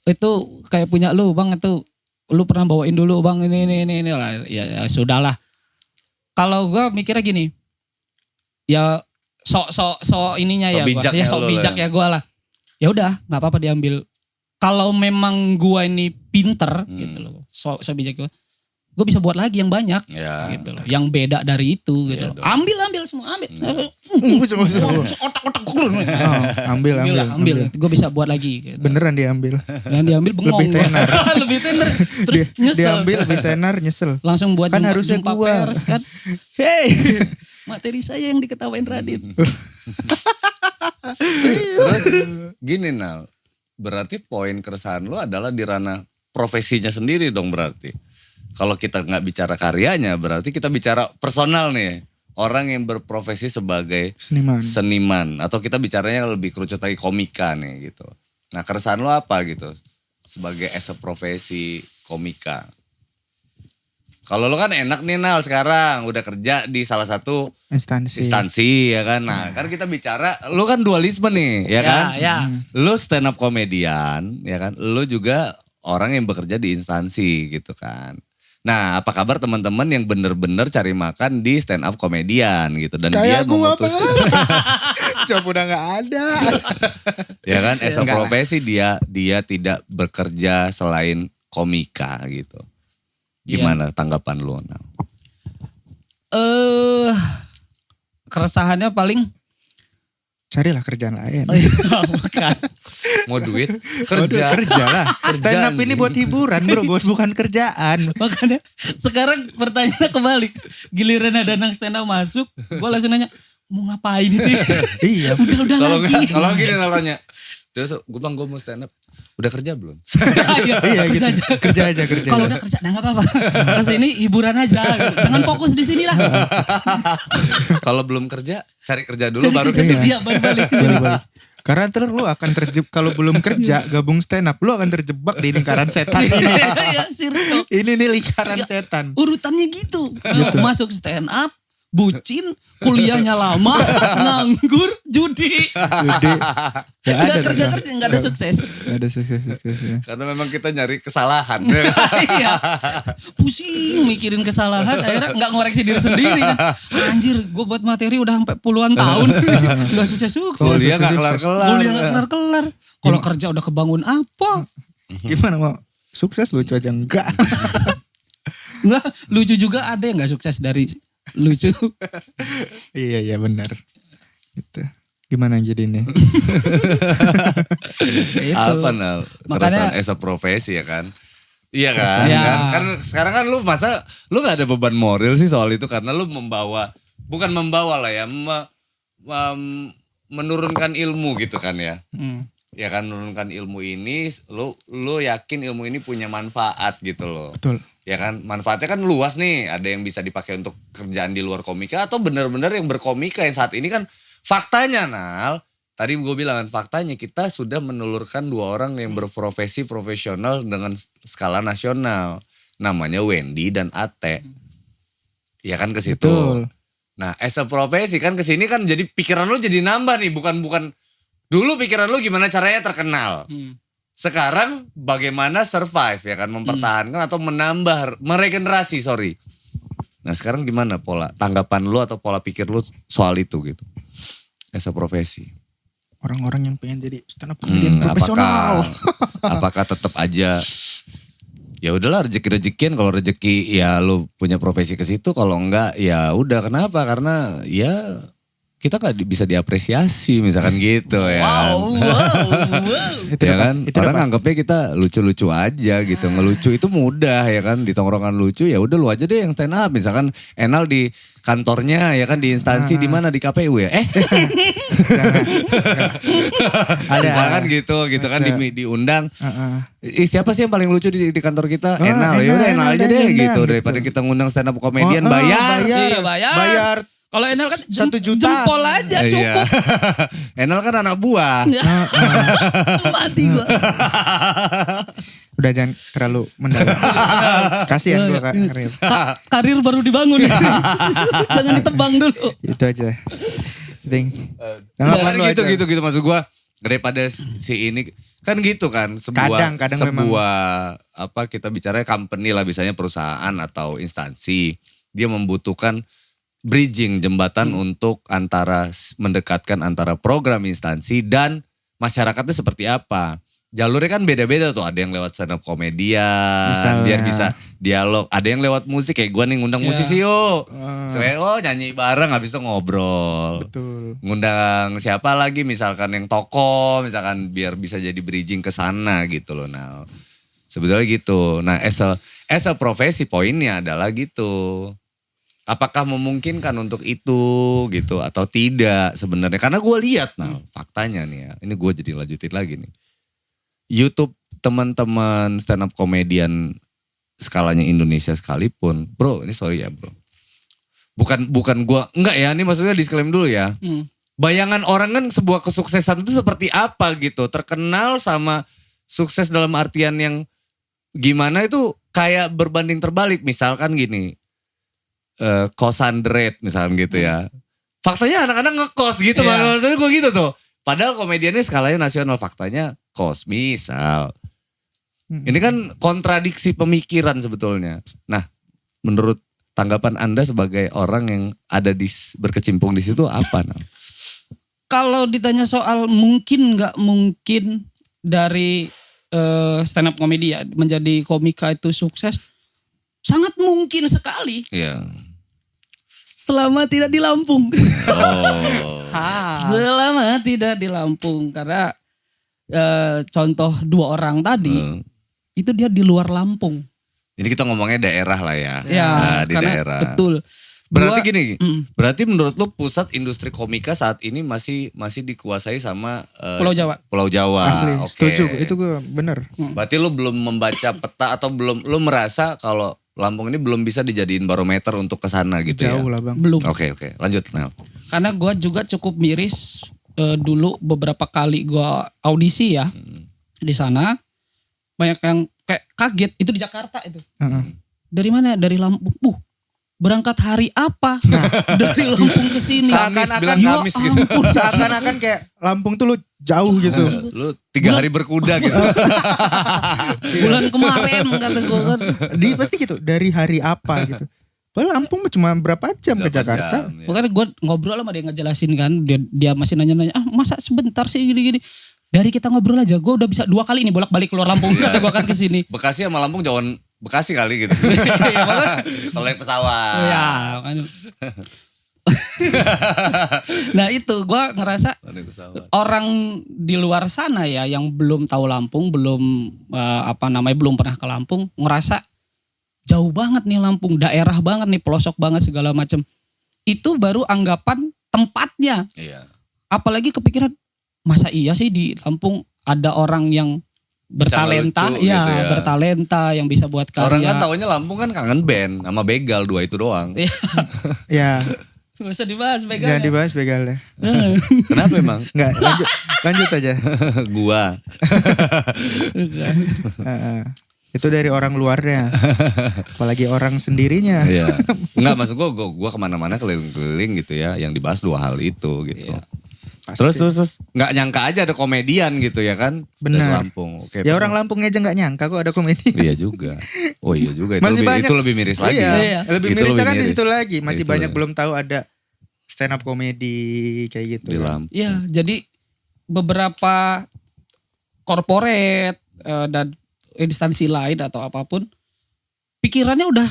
[SPEAKER 4] Itu kayak punya lu bang, itu lu pernah bawain dulu bang ini lah. Ya sudahlah. Kalau gue mikirnya gini, ya sok ininya ya gue, ya sok bijak ya gue lah. Ya udah, nggak apa-apa diambil. Kalau memang gue ini pinter gitu loh, sok bijak gue bisa buat lagi yang banyak gitu loh, yang beda dari itu gitu loh. Ambil semua, ambil. Otak-otak gue. Ambil. Gue bisa buat lagi. Gitu.
[SPEAKER 3] Beneran diambil.
[SPEAKER 4] Yang diambil bengong.
[SPEAKER 3] Lebih tenar.
[SPEAKER 4] Lebih tenar. Terus nyesel.
[SPEAKER 3] Diambil lebih tenar nyesel.
[SPEAKER 4] Langsung buat
[SPEAKER 3] kan harusnya
[SPEAKER 4] jumpa
[SPEAKER 3] gua.
[SPEAKER 4] pers kan. Hey, materi saya yang diketawain Radit.
[SPEAKER 2] Terus gini Nal, berarti poin keresahan lu adalah di ranah profesinya sendiri dong berarti. Kalau kita nggak bicara karyanya, berarti kita bicara personal nih. Orang yang berprofesi sebagai seniman. Atau kita bicaranya lebih kerucut lagi komika nih gitu. Nah keresahan lo apa gitu? Sebagai as a profesi komika. Kalau lo kan enak nih Nal sekarang. Udah kerja di salah satu instansi ya kan. Nah kan kita bicara, lo kan dualisme nih ya kan. Lo stand up komedian ya kan. Lo juga orang yang bekerja di instansi gitu kan. Nah, apa kabar teman-teman yang bener-bener cari makan di stand up komedian gitu dan
[SPEAKER 3] kayak
[SPEAKER 2] dia memutuskan
[SPEAKER 3] coba udah nggak ada.
[SPEAKER 2] Ya kan, as a profesi dia tidak bekerja selain komika gitu. Gimana tanggapan lu?
[SPEAKER 4] keresahannya paling
[SPEAKER 3] Carilah kerjaan lain.
[SPEAKER 4] bukan.
[SPEAKER 2] Mau duit?
[SPEAKER 3] Kerja lah. Stand up ini buat hiburan bro, bukan kerjaan.
[SPEAKER 4] Makanya sekarang pertanyaannya kebalik. Giliran ada anak stand up masuk, gue langsung nanya, mau ngapain sih?
[SPEAKER 3] Iya.
[SPEAKER 4] Udah lagi.
[SPEAKER 2] Kalau gini nanya. Terus gue mau stand up. Udah kerja belum?
[SPEAKER 3] Iya
[SPEAKER 4] kerja
[SPEAKER 3] gitu.
[SPEAKER 4] aja.
[SPEAKER 3] Kerja.
[SPEAKER 4] Kalau udah kerja, nah nggak apa-apa. Kesini hiburan aja. Gitu. Jangan fokus di sini lah.
[SPEAKER 2] Kalau belum kerja, cari kerja dulu baru kesini.
[SPEAKER 4] Iya, baru balik ke sini.
[SPEAKER 3] Karena terus lu akan terjebak kalau belum kerja gabung stand up, lu akan terjebak di lingkaran setan ini.
[SPEAKER 4] Iya, circle.
[SPEAKER 3] Ini nih lingkaran
[SPEAKER 4] Ya,
[SPEAKER 3] setan.
[SPEAKER 4] Urutannya gitu. Masuk stand up, bucin, kuliahnya lama, nganggur, judi.
[SPEAKER 3] Jadi ya
[SPEAKER 4] Nggak
[SPEAKER 3] ada
[SPEAKER 4] kerja,
[SPEAKER 3] tuh.
[SPEAKER 4] nggak ada sukses.
[SPEAKER 3] Nggak ada sukses-suksesnya.
[SPEAKER 2] Karena memang kita nyari kesalahan.
[SPEAKER 4] Iya. Pusing mikirin kesalahan, akhirnya nggak ngoreksi diri sendiri kan. Anjir, gue buat materi udah sampai puluhan tahun, nggak sukses-sukses.
[SPEAKER 2] Kuliah gak kelar-kelar.
[SPEAKER 4] Kuliah nggak kelar-kelar. Kalau kerja udah kebangun apa?
[SPEAKER 3] Gimana mau sukses lucu aja enggak?
[SPEAKER 4] Nggak, lucu juga ada yang nggak sukses dari lucu.
[SPEAKER 3] Iya benar. Gitu. Gimana jadi ini?
[SPEAKER 4] Itu.
[SPEAKER 2] Apa Nal?
[SPEAKER 4] Makanya-
[SPEAKER 2] Makanya as a profesi ya kan? Iya kan?
[SPEAKER 4] Iya.
[SPEAKER 2] Kan sekarang kan lu masa lu gak ada beban moral sih soal itu karena lu bukan membawa lah ya, menurunkan ilmu gitu kan ya. Ya kan menurunkan ilmu ini, lu yakin ilmu ini punya manfaat gitu loh.
[SPEAKER 3] Betul.
[SPEAKER 2] Ya kan manfaatnya kan luas nih, ada yang bisa dipakai untuk kerjaan di luar komika atau benar-benar yang berkomika yang saat ini kan faktanya Nal, tadi gue bilang kan faktanya kita sudah menelurkan 2 orang yang berprofesi profesional dengan skala nasional. Namanya Wendy dan Ate. Ya kan ke situ.
[SPEAKER 3] Betul.
[SPEAKER 2] Nah, as a profesi kan ke sini kan jadi pikiran lu jadi nambah nih, bukan dulu pikiran lu gimana caranya terkenal. Sekarang bagaimana survive ya kan, mempertahankan atau meregenerasi, sorry. Nah, sekarang gimana tanggapan lu atau pola pikir lu soal itu gitu? As a profesi.
[SPEAKER 3] Orang-orang yang pengen jadi stand up comedian profesional.
[SPEAKER 2] Apakah tetap aja ya udahlah rezeki-rezekian, kalau rezeki ya lu punya profesi ke situ, kalau enggak ya udah. Kenapa? Karena ya kita gak bisa diapresiasi misalkan gitu ya.
[SPEAKER 4] Wow.
[SPEAKER 3] Itu
[SPEAKER 2] Ya
[SPEAKER 3] udah
[SPEAKER 2] kan,
[SPEAKER 3] pasti, itu udah
[SPEAKER 2] orang
[SPEAKER 3] pasti.
[SPEAKER 2] anggapnya kita lucu-lucu aja gitu. Ngelucu itu mudah ya kan, di tongkrongan lucu ya udah lu aja deh yang stand up. Misalkan Enal di kantornya ya kan, di instansi di mana, di KPU ya.
[SPEAKER 3] Ada.
[SPEAKER 2] Misalkan gitu kan diundang. Siapa sih yang paling lucu di kantor kita?
[SPEAKER 3] Oh,
[SPEAKER 2] Enal. Ya udah Enal aja deh
[SPEAKER 3] undang,
[SPEAKER 2] gitu.
[SPEAKER 3] gitu.
[SPEAKER 2] Daripada kita ngundang stand up komedian
[SPEAKER 3] Oh,
[SPEAKER 2] bayar.
[SPEAKER 4] Iya, bayar. Kalau Enel kan
[SPEAKER 3] 1 juta.
[SPEAKER 4] jempol aja cukup.
[SPEAKER 2] Enal kan anak buah.
[SPEAKER 4] Mati gua.
[SPEAKER 3] Udah jangan terlalu mendalam. Kasihan gue Kak Karir.
[SPEAKER 4] Karir baru dibangun. Jangan ditebang dulu.
[SPEAKER 3] Itu aja.
[SPEAKER 2] Kan gitu maksud gua, daripada si ini kan gitu kan,
[SPEAKER 3] Kadang
[SPEAKER 2] sebuah apa kita bicara company lah, biasanya perusahaan atau instansi, dia membutuhkan bridging, jembatan untuk mendekatkan antara program instansi dan masyarakatnya seperti apa. Jalurnya kan beda-beda tuh, ada yang lewat stand up komedian,
[SPEAKER 3] Misalnya.
[SPEAKER 2] biar bisa dialog. Ada yang lewat musik, kayak gue nih ngundang musisi yuk. Nyanyi bareng habis itu ngobrol.
[SPEAKER 3] Betul.
[SPEAKER 2] Ngundang siapa lagi misalkan yang tokoh, misalkan biar bisa jadi bridging ke sana gitu loh. Nah, sebetulnya gitu. Nah, as a profesi poinnya adalah gitu. Apakah memungkinkan untuk itu gitu atau tidak sebenarnya? Karena gue lihat faktanya nih ya. Ini gue jadi lanjutin lagi nih. YouTube teman-teman stand up komedian skalanya Indonesia sekalipun, bro, ini sorry ya bro. Bukan gue, enggak ya, ini maksudnya disclaimer dulu ya. Bayangan orang kan sebuah kesuksesan itu seperti apa gitu. Terkenal sama sukses dalam artian yang gimana itu kayak berbanding terbalik. Misalkan gini, kosan rate misalnya gitu ya. Faktanya anak-anak ngekos gitu, maksudnya gue gitu tuh. Padahal komediannya skalanya nasional, faktanya kos misal. Ini kan kontradiksi pemikiran sebetulnya. Nah, menurut tanggapan Anda sebagai orang yang ada berkecimpung di situ apa?
[SPEAKER 4] Kalau ditanya soal mungkin nggak mungkin dari stand up komedi ya menjadi komika itu sukses, sangat mungkin sekali.
[SPEAKER 2] Iya.
[SPEAKER 4] selama tidak di Lampung.
[SPEAKER 2] Oh.
[SPEAKER 4] Selama tidak di Lampung karena contoh 2 orang tadi itu dia di luar Lampung.
[SPEAKER 2] Jadi kita ngomongnya daerah lah ya.
[SPEAKER 4] Ya,
[SPEAKER 2] Nah, di
[SPEAKER 4] karena
[SPEAKER 2] daerah.
[SPEAKER 4] betul.
[SPEAKER 2] Berarti gini, berarti menurut lu pusat industri komika saat ini masih dikuasai sama
[SPEAKER 4] Pulau Jawa.
[SPEAKER 2] Pulau Jawa.
[SPEAKER 3] Asli,
[SPEAKER 2] Oke.
[SPEAKER 3] setuju. Itu gue bener.
[SPEAKER 2] Berarti lu belum membaca peta atau belum lu merasa kalau Lampung ini belum bisa dijadiin barometer untuk ke sana gitu ya.
[SPEAKER 3] Jauh lah bang.
[SPEAKER 4] Belum.
[SPEAKER 2] Oke, lanjut Nel.
[SPEAKER 4] Karena gue juga cukup miris dulu beberapa kali gue audisi ya di sana. Banyak yang kayak kaget, itu di Jakarta itu. Dari mana? Dari Lampung. Berangkat hari apa? Dari Lampung ke sini.
[SPEAKER 3] Seakan-akan
[SPEAKER 2] Kamis gitu.
[SPEAKER 3] Seakan-akan kayak Lampung tuh lu jauh gitu.
[SPEAKER 2] Lu 3 hari berkuda gitu.
[SPEAKER 4] Bulan kemarin kata gue kan.
[SPEAKER 3] Pasti gitu, dari hari apa gitu. Padahal Lampung cuma berapa jam ke Jakarta.
[SPEAKER 2] Jam, ya.
[SPEAKER 4] Makanya gue ngobrol sama dia ngejelasin kan. Dia masih nanya-nanya, masa sebentar sih gini-gini. Dari kita ngobrol aja, gue udah bisa 2 kali nih bolak-balik keluar Lampung. Kata gue akan kesini.
[SPEAKER 2] Bekasi sama Lampung jauhan Bekasi kali gitu.
[SPEAKER 4] Iya, makanya.
[SPEAKER 2] Kalau naik pesawat.
[SPEAKER 4] Iya, kan. Nah itu gue ngerasa
[SPEAKER 2] Naik pesawat.
[SPEAKER 4] orang di luar sana ya yang belum tahu Lampung, belum belum pernah ke Lampung, ngerasa jauh banget nih Lampung, daerah banget nih, pelosok banget segala macam. Itu baru anggapan tempatnya.
[SPEAKER 2] Iya.
[SPEAKER 4] Apalagi kepikiran masa iya sih di Lampung ada orang yang bertalenta,
[SPEAKER 2] lucu
[SPEAKER 4] ya,
[SPEAKER 2] gitu ya.
[SPEAKER 4] bertalenta yang bisa buat karya.
[SPEAKER 2] Orang kan taunya Lampung kan kangen band sama begal 2 itu doang.
[SPEAKER 3] Ya,
[SPEAKER 4] Gak usah dibahas begal.
[SPEAKER 3] jangan dibahas begalnya.
[SPEAKER 2] Kenapa emang?
[SPEAKER 3] Enggak, lanjut aja.
[SPEAKER 2] Gua.
[SPEAKER 3] Itu dari orang luarnya. Apalagi orang sendirinya.
[SPEAKER 2] Iya. Enggak, maksud gua kemana-mana keliling-keliling gitu ya, yang dibahas 2 hal itu gitu.
[SPEAKER 4] Iya.
[SPEAKER 2] Terus nggak nyangka aja ada komedian gitu ya kan?
[SPEAKER 3] Benar.
[SPEAKER 2] Dari Lampung. Oke.
[SPEAKER 3] Ya orang Lampungnya aja nggak nyangka kok ada komedi.
[SPEAKER 2] Iya juga. Oh iya juga. Itu
[SPEAKER 3] Masih banyak.
[SPEAKER 2] itu lebih miris lagi.
[SPEAKER 3] Iya, lebih
[SPEAKER 2] Itu
[SPEAKER 3] mirisnya
[SPEAKER 2] lebih
[SPEAKER 3] kan di
[SPEAKER 2] miris.
[SPEAKER 3] situ lagi. Masih
[SPEAKER 2] Itu
[SPEAKER 3] banyak
[SPEAKER 2] ya.
[SPEAKER 3] belum tahu ada stand up komedi kayak gitu.
[SPEAKER 2] Di
[SPEAKER 3] kan.
[SPEAKER 2] Lampung.
[SPEAKER 4] Iya, jadi beberapa corporate dan instansi lain atau apapun pikirannya udah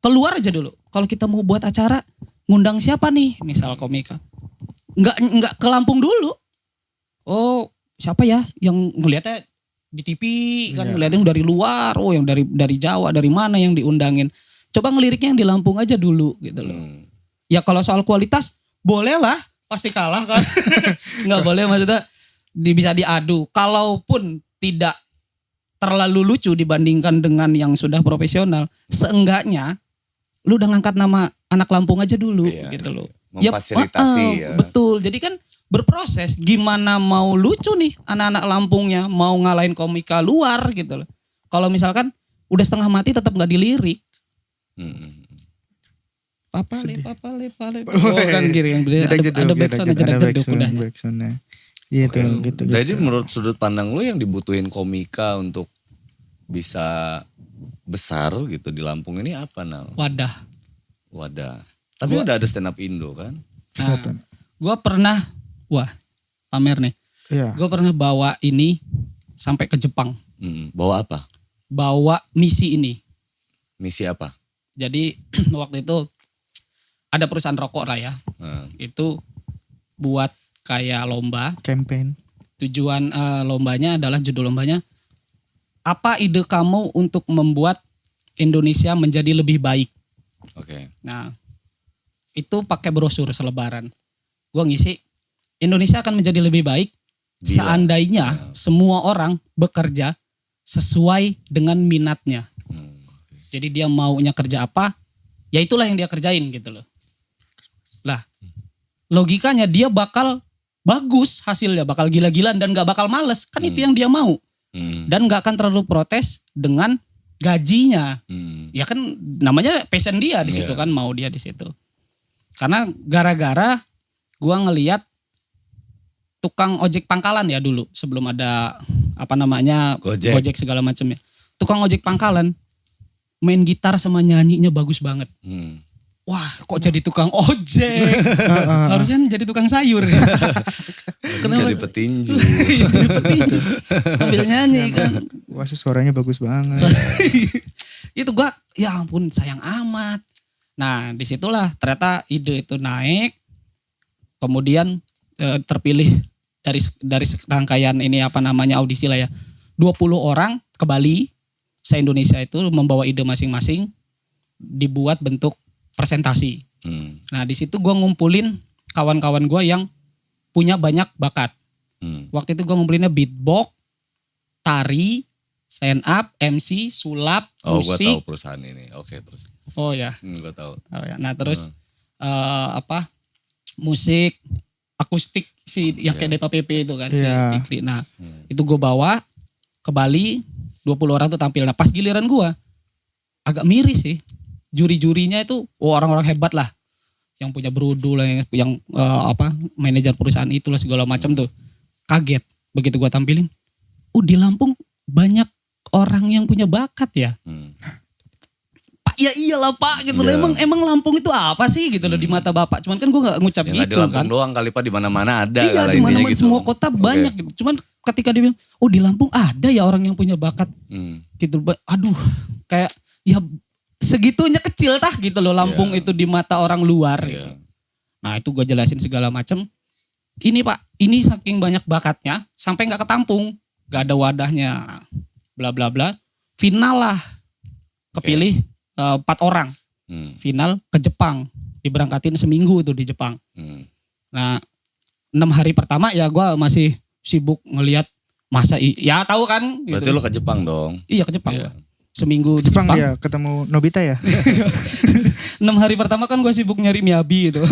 [SPEAKER 4] keluar aja dulu. Kalau kita mau buat acara ngundang siapa nih? Misal komika. Enggak ke Lampung dulu. Oh, siapa ya yang ngelihatnya di TV kan,
[SPEAKER 3] Iya.
[SPEAKER 4] ngelihatnya dari luar, oh yang dari Jawa, dari mana yang diundangin. Coba ngeliriknya yang di Lampung aja dulu gitu loh. Ya kalau soal kualitas boleh lah, pasti kalah kan. Nggak boleh, maksudnya bisa diadu. Kalaupun tidak terlalu lucu dibandingkan dengan yang sudah profesional, seenggaknya lu udah ngangkat nama anak Lampung aja dulu
[SPEAKER 2] Iya,
[SPEAKER 4] gitu loh.
[SPEAKER 2] Memfasilitasi ya.
[SPEAKER 4] Betul, jadi kan berproses. Gimana mau lucu nih anak-anak Lampungnya, mau ngalahin komika luar gitu loh. Kalau misalkan udah setengah mati tetap nggak dilirik. Papale. Oh kan kiri yang beda. Ada backsound, jedak-jeduk udah.
[SPEAKER 3] Gitu, gitu.
[SPEAKER 2] Jadi menurut sudut pandang lu yang dibutuhin komika untuk bisa besar gitu di Lampung ini apa Nal? Wadah. Tapi udah ada stand up Indo kan?
[SPEAKER 4] Nah, gue pernah, pamer nih.
[SPEAKER 3] Iya.
[SPEAKER 4] Gue pernah bawa ini sampai ke Jepang.
[SPEAKER 2] Bawa apa?
[SPEAKER 4] Bawa misi ini.
[SPEAKER 2] Misi apa?
[SPEAKER 4] Jadi waktu itu ada perusahaan rokok lah ya. Itu buat kayak lomba.
[SPEAKER 3] Campaign.
[SPEAKER 4] Tujuan lombanya adalah, judul lombanya, apa ide kamu untuk membuat Indonesia menjadi lebih baik?
[SPEAKER 2] Oke.
[SPEAKER 4] Nah, itu pakai brosur selebaran. Gue ngisi, Indonesia akan menjadi lebih baik seandainya semua orang bekerja sesuai dengan minatnya. Jadi dia maunya kerja apa, ya itulah yang dia kerjain gitu loh. Lah, logikanya dia bakal bagus hasilnya, bakal gila-gilaan dan gak bakal males. Kan itu yang dia mau. Dan gak akan terlalu protes dengan gajinya. Ya kan namanya passion dia di situ kan, mau dia di situ. Karena gara-gara gua ngelihat tukang ojek pangkalan ya dulu sebelum ada Gojek segala macam ya. Tukang ojek pangkalan main gitar sama nyanyinya bagus banget. Wah, kok jadi tukang ojek? Harusnya jadi tukang sayur.
[SPEAKER 2] Jadi petinju.
[SPEAKER 4] Jadi petinju sambil nyanyi kan.
[SPEAKER 3] Wah, suaranya bagus banget.
[SPEAKER 4] Itu gua, ya ampun sayang amat. Nah disitulah ternyata ide itu naik, kemudian terpilih dari rangkaian ini audisi lah ya. 20 orang ke Bali, se-Indonesia itu membawa ide masing-masing, dibuat bentuk presentasi. Nah di situ gue ngumpulin kawan-kawan gue yang punya banyak bakat. Waktu itu gue ngumpulinnya beatbox, tari, stand up, MC, sulap,
[SPEAKER 2] musik.
[SPEAKER 4] musik.
[SPEAKER 2] Oh, gue tahu perusahaan ini. Oke, terus.
[SPEAKER 4] Oh ya.
[SPEAKER 2] Gue tahu.
[SPEAKER 4] Oh, ya. Nah terus musik akustik si yang kayak Depa PP itu kan si Fikri. Nah itu gue bawa ke Bali, 20 orang tuh tampil. Nah pas giliran gue agak miris sih. Juri-jurinya itu orang-orang hebat lah. Yang punya Brodo lah, yang manajer perusahaan itulah segala macam tuh. Kaget begitu gue tampilin. Di Lampung banyak orang yang punya bakat ya. Pak ya iyalah Pak gitu loh. Emang Lampung itu apa sih gitu loh di mata Bapak. Cuman kan gue gak ngucap
[SPEAKER 2] ya,
[SPEAKER 4] gitu
[SPEAKER 2] di Lampung
[SPEAKER 4] kan.
[SPEAKER 2] doang kali Pak, di mana-mana ada.
[SPEAKER 4] Iya di mana-mana gitu. Semua kota banyak gitu. Cuman ketika dia bilang di Lampung ada ya orang yang punya bakat. Gitu. Aduh kayak ya segitunya kecil tah gitu loh Lampung itu di mata orang luar gitu. Nah itu gue jelasin segala macam. Ini Pak, ini saking banyak bakatnya sampai gak ketampung. Gak ada wadahnya. Bla bla bla. Final lah. Kepilih 4 orang. Final ke Jepang. Diberangkatin seminggu tuh di Jepang. Nah 6 hari pertama ya gue masih sibuk ngelihat ya tahu kan.
[SPEAKER 2] Berarti
[SPEAKER 4] gitu.
[SPEAKER 2] lo ke Jepang dong?
[SPEAKER 4] Iya ke Jepang. Seminggu di
[SPEAKER 3] Jepang
[SPEAKER 4] Jepang.
[SPEAKER 3] dia ketemu Nobita ya.
[SPEAKER 4] 6 hari pertama kan gue sibuk nyari Miyabi gitu.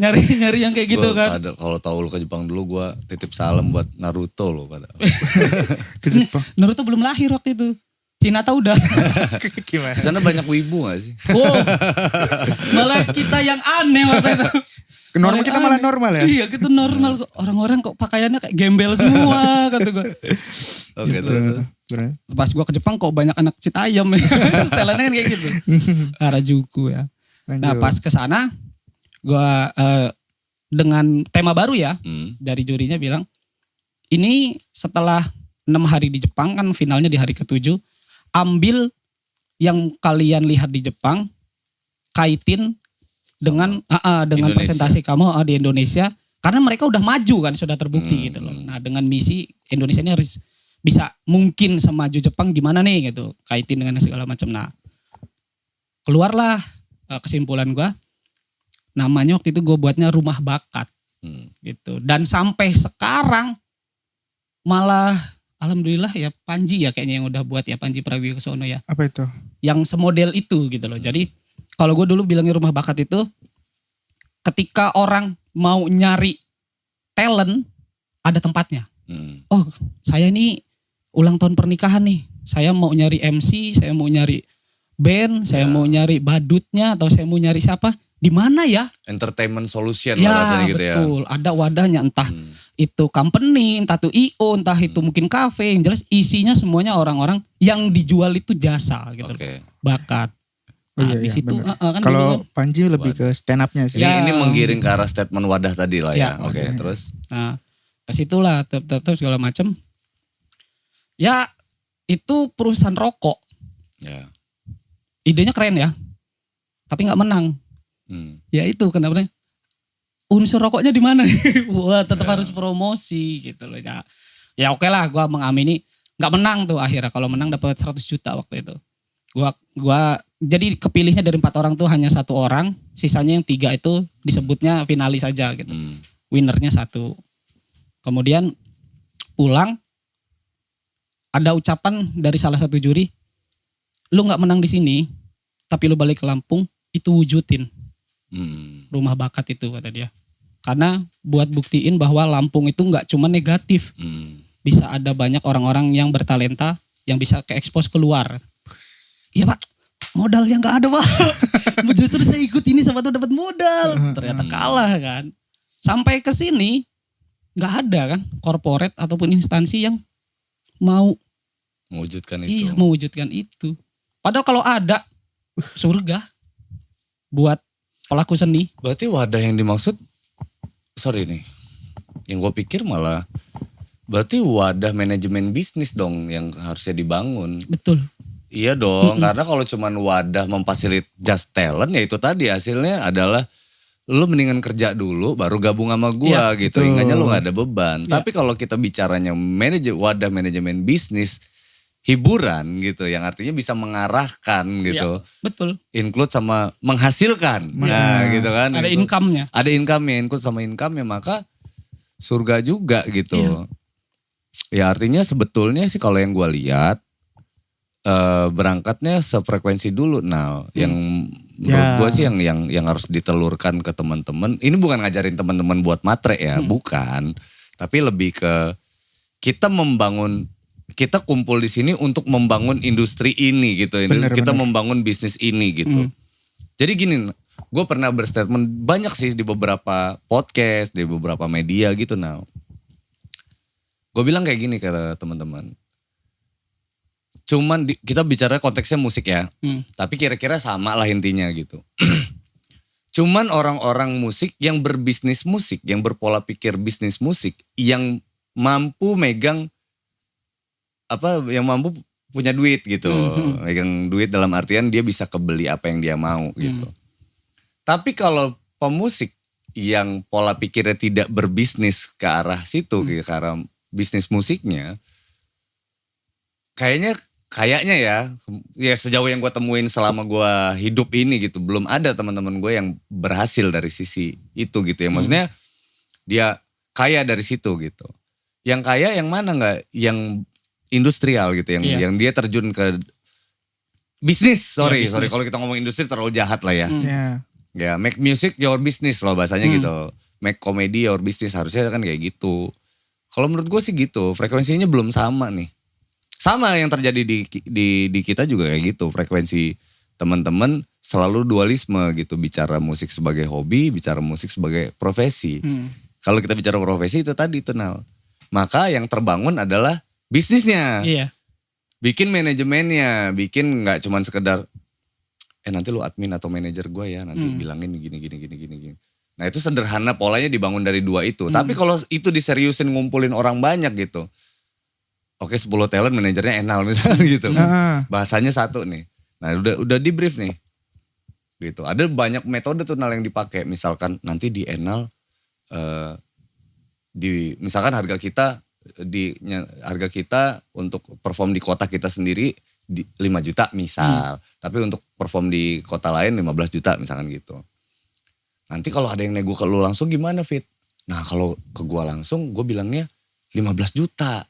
[SPEAKER 4] nyari yang kayak gitu kan.
[SPEAKER 2] Kalau tahu lu ke Jepang dulu gue titip salam buat Naruto lo pada.
[SPEAKER 3] Ke Jepang.
[SPEAKER 4] Naruto belum lahir waktu itu. Hinata udah.
[SPEAKER 2] Di
[SPEAKER 3] Gimana?
[SPEAKER 2] sana banyak wibu gak sih?
[SPEAKER 4] Malah kita yang aneh waktu itu.
[SPEAKER 3] Normal kita malah normal ya.
[SPEAKER 4] Iya kita normal kok. Orang-orang kok pakaiannya kayak gembel semua kata gue.
[SPEAKER 2] Oke terus.
[SPEAKER 4] Pas gue ke Jepang kok banyak anak Citayam ya. Setelannya kan kayak gitu. Harajuku ya. Nah pas ke sana gue dengan tema baru ya. Dari jurinya bilang ini setelah 6 hari di Jepang kan finalnya di hari ke-7. Ambil yang kalian lihat di Jepang, kaitin dengan presentasi kamu di Indonesia. Karena mereka udah maju kan, sudah terbukti gitu loh. Nah dengan misi Indonesia ini harus bisa mungkin semaju Jepang gimana nih gitu. Kaitin dengan segala macam. Nah keluarlah kesimpulan gue. Namanya waktu itu gue buatnya rumah bakat. Gitu. Dan sampai sekarang malah alhamdulillah ya Panji ya kayaknya yang udah buat ya, Panji Pragiwaksono ya. Apa itu? Yang semodel itu gitu loh. Jadi kalau gue dulu bilangnya rumah bakat itu ketika orang mau nyari talent ada tempatnya. Oh saya ini ulang tahun pernikahan nih. Saya mau nyari MC, saya mau nyari band, saya mau nyari badutnya atau saya mau nyari siapa. Di mana ya?
[SPEAKER 2] Entertainment solution lah rasanya gitu ya.
[SPEAKER 4] Betul, ada wadahnya entah itu company, entah itu IO, entah itu mungkin cafe, yang jelas isinya semuanya orang-orang yang dijual itu jasa gitu. Bakat. Nah, di situ kan
[SPEAKER 3] kalau Panji lebih ke stand up-nya sih.
[SPEAKER 2] Ini menggiring ke arah statement wadah tadi lah ya. Oke, terus.
[SPEAKER 4] Nah, ke situlah terus segala macam. Ya, itu perusahaan rokok.
[SPEAKER 2] Ya.
[SPEAKER 4] Idenya keren ya. Tapi nggak menang. Ya itu kenapa unsur rokoknya di mana? Wah tetap harus promosi gitu loh. Ya oke lah gue mengamini nggak menang tuh akhirnya. Kalau menang dapat 100 juta waktu itu. Gua jadi kepilihnya dari 4 orang tuh hanya 1 orang. Sisanya yang 3 itu disebutnya finalis aja gitu. Winnernya 1. Kemudian pulang ada ucapan dari salah satu juri. Lu nggak menang di sini tapi lu balik ke Lampung itu wujudin. Rumah bakat itu kata dia. Karena buat buktiin bahwa Lampung itu nggak cuma negatif. Bisa ada banyak orang-orang yang bertalenta yang bisa ke-expose keluar. Iya Pak, modalnya nggak ada Pak. Justru saya ikut ini sama tuh dapat modal. Ternyata kalah kan. Sampai ke sini nggak ada kan corporate ataupun instansi yang mau
[SPEAKER 2] mewujudkan itu.
[SPEAKER 4] Iya, mewujudkan itu. Padahal kalau ada surga buat pelaku seni.
[SPEAKER 2] Berarti wadah yang dimaksud, sorry nih, yang gue pikir malah berarti wadah manajemen bisnis dong yang harusnya dibangun.
[SPEAKER 4] Betul.
[SPEAKER 2] Iya dong, karena kalau cuman wadah memfasilitas just talent ya itu tadi hasilnya adalah lu mendingan kerja dulu baru gabung sama gua gitu. Ingatnya lu gak ada beban. Tapi kalau kita bicaranya wadah manajemen bisnis hiburan gitu yang artinya bisa mengarahkan gitu.
[SPEAKER 4] Betul.
[SPEAKER 2] Include sama menghasilkan. Nah, gitu kan.
[SPEAKER 4] Ada income-nya.
[SPEAKER 2] Ada income-nya, include sama income-nya maka surga juga gitu. Ya artinya sebetulnya sih kalau yang gua lihat berangkatnya sefrekuensi dulu yang menurut gue sih yang harus ditelurkan ke teman-teman. Ini bukan ngajarin teman-teman buat matre ya, bukan. Tapi lebih ke kita kumpul di sini untuk membangun industri ini gitu. Kita membangun bisnis ini gitu. Jadi gini, gue pernah berstatement banyak sih di beberapa podcast, di beberapa media gitu Gue bilang kayak gini ke teman-teman. Cuman kita bicara konteksnya musik ya. Tapi kira-kira sama lah intinya gitu. Cuman orang-orang musik yang berbisnis musik, yang berpola pikir bisnis musik, yang mampu megang yang mampu punya duit gitu. Megang duit dalam artian dia bisa kebeli apa yang dia mau gitu. Tapi kalau pemusik yang pola pikirnya tidak berbisnis ke arah situ, ke arah bisnis musiknya, kayaknya ya sejauh yang gue temuin selama gue hidup ini gitu, belum ada teman-teman gue yang berhasil dari sisi itu gitu ya. Maksudnya dia kaya dari situ gitu. Yang kaya yang mana nggak? Yang industrial gitu, yang dia terjun ke bisnis. Sorry kalau kita ngomong industri terlalu jahat lah ya. Ya make music your business loh bahasanya gitu. Make comedy your business, harusnya kan kayak gitu. Kalau menurut gue sih gitu, frekuensinya belum sama nih. Sama yang terjadi di kita juga kayak gitu. Frekuensi teman-teman selalu dualisme gitu. Bicara musik sebagai hobi, bicara musik sebagai profesi. Kalau kita bicara profesi itu tadi Nal. Maka yang terbangun adalah bisnisnya. Bikin manajemennya. Bikin gak cuman sekedar, nanti lu admin atau manajer gue ya. Nanti bilangin gini. Nah itu sederhana polanya dibangun dari dua itu. Tapi kalau itu diseriusin ngumpulin orang banyak gitu. Oke 10 talent manajernya Enal misalnya gitu. Bahasanya satu nih. Nah udah di brief nih. Gitu. Ada banyak metode tuh Nal yang dipakai. Misalkan nanti di Enal misalkan harga kita untuk perform di kota kita sendiri 5 juta misal. Tapi untuk perform di kota lain 15 juta misalkan gitu. Nanti kalau ada yang nego ke lu langsung gimana Fit? Nah kalau ke gua langsung gue bilangnya 15 juta.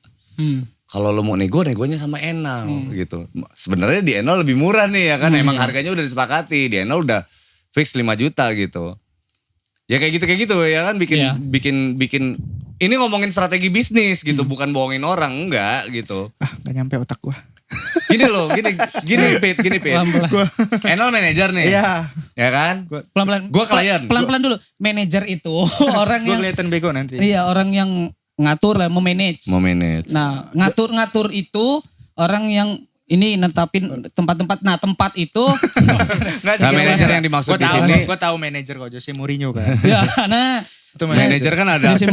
[SPEAKER 2] Kalau lo mau negonya sama Enal gitu. Sebenarnya di Enal lebih murah nih ya kan. Emang harganya udah disepakati. Di Enal udah fix 5 juta gitu. Ya kayak gitu ya kan. Bikin ini ngomongin strategi bisnis gitu. Bukan bohongin orang, enggak gitu.
[SPEAKER 3] Gak nyampe otak gua.
[SPEAKER 2] Gini Pit. Enal manajer nih.
[SPEAKER 3] Iya.
[SPEAKER 2] Ya kan?
[SPEAKER 4] Pelan-pelan.
[SPEAKER 2] Gua klien.
[SPEAKER 4] Pelan-pelan dulu. Manajer itu orang yang.
[SPEAKER 3] Gua kelihatan bego nanti.
[SPEAKER 4] Iya, orang yang ngatur lah, memanage. Nah, ngatur itu orang yang ini netapin tempat-tempat. Nah, tempat itu
[SPEAKER 3] enggak sih
[SPEAKER 2] manajer yang dimaksud di sini.
[SPEAKER 3] Gua tahu manajer kok, Jose Mourinho kan.
[SPEAKER 4] Ya, nah
[SPEAKER 2] manajer kan ada
[SPEAKER 4] itu.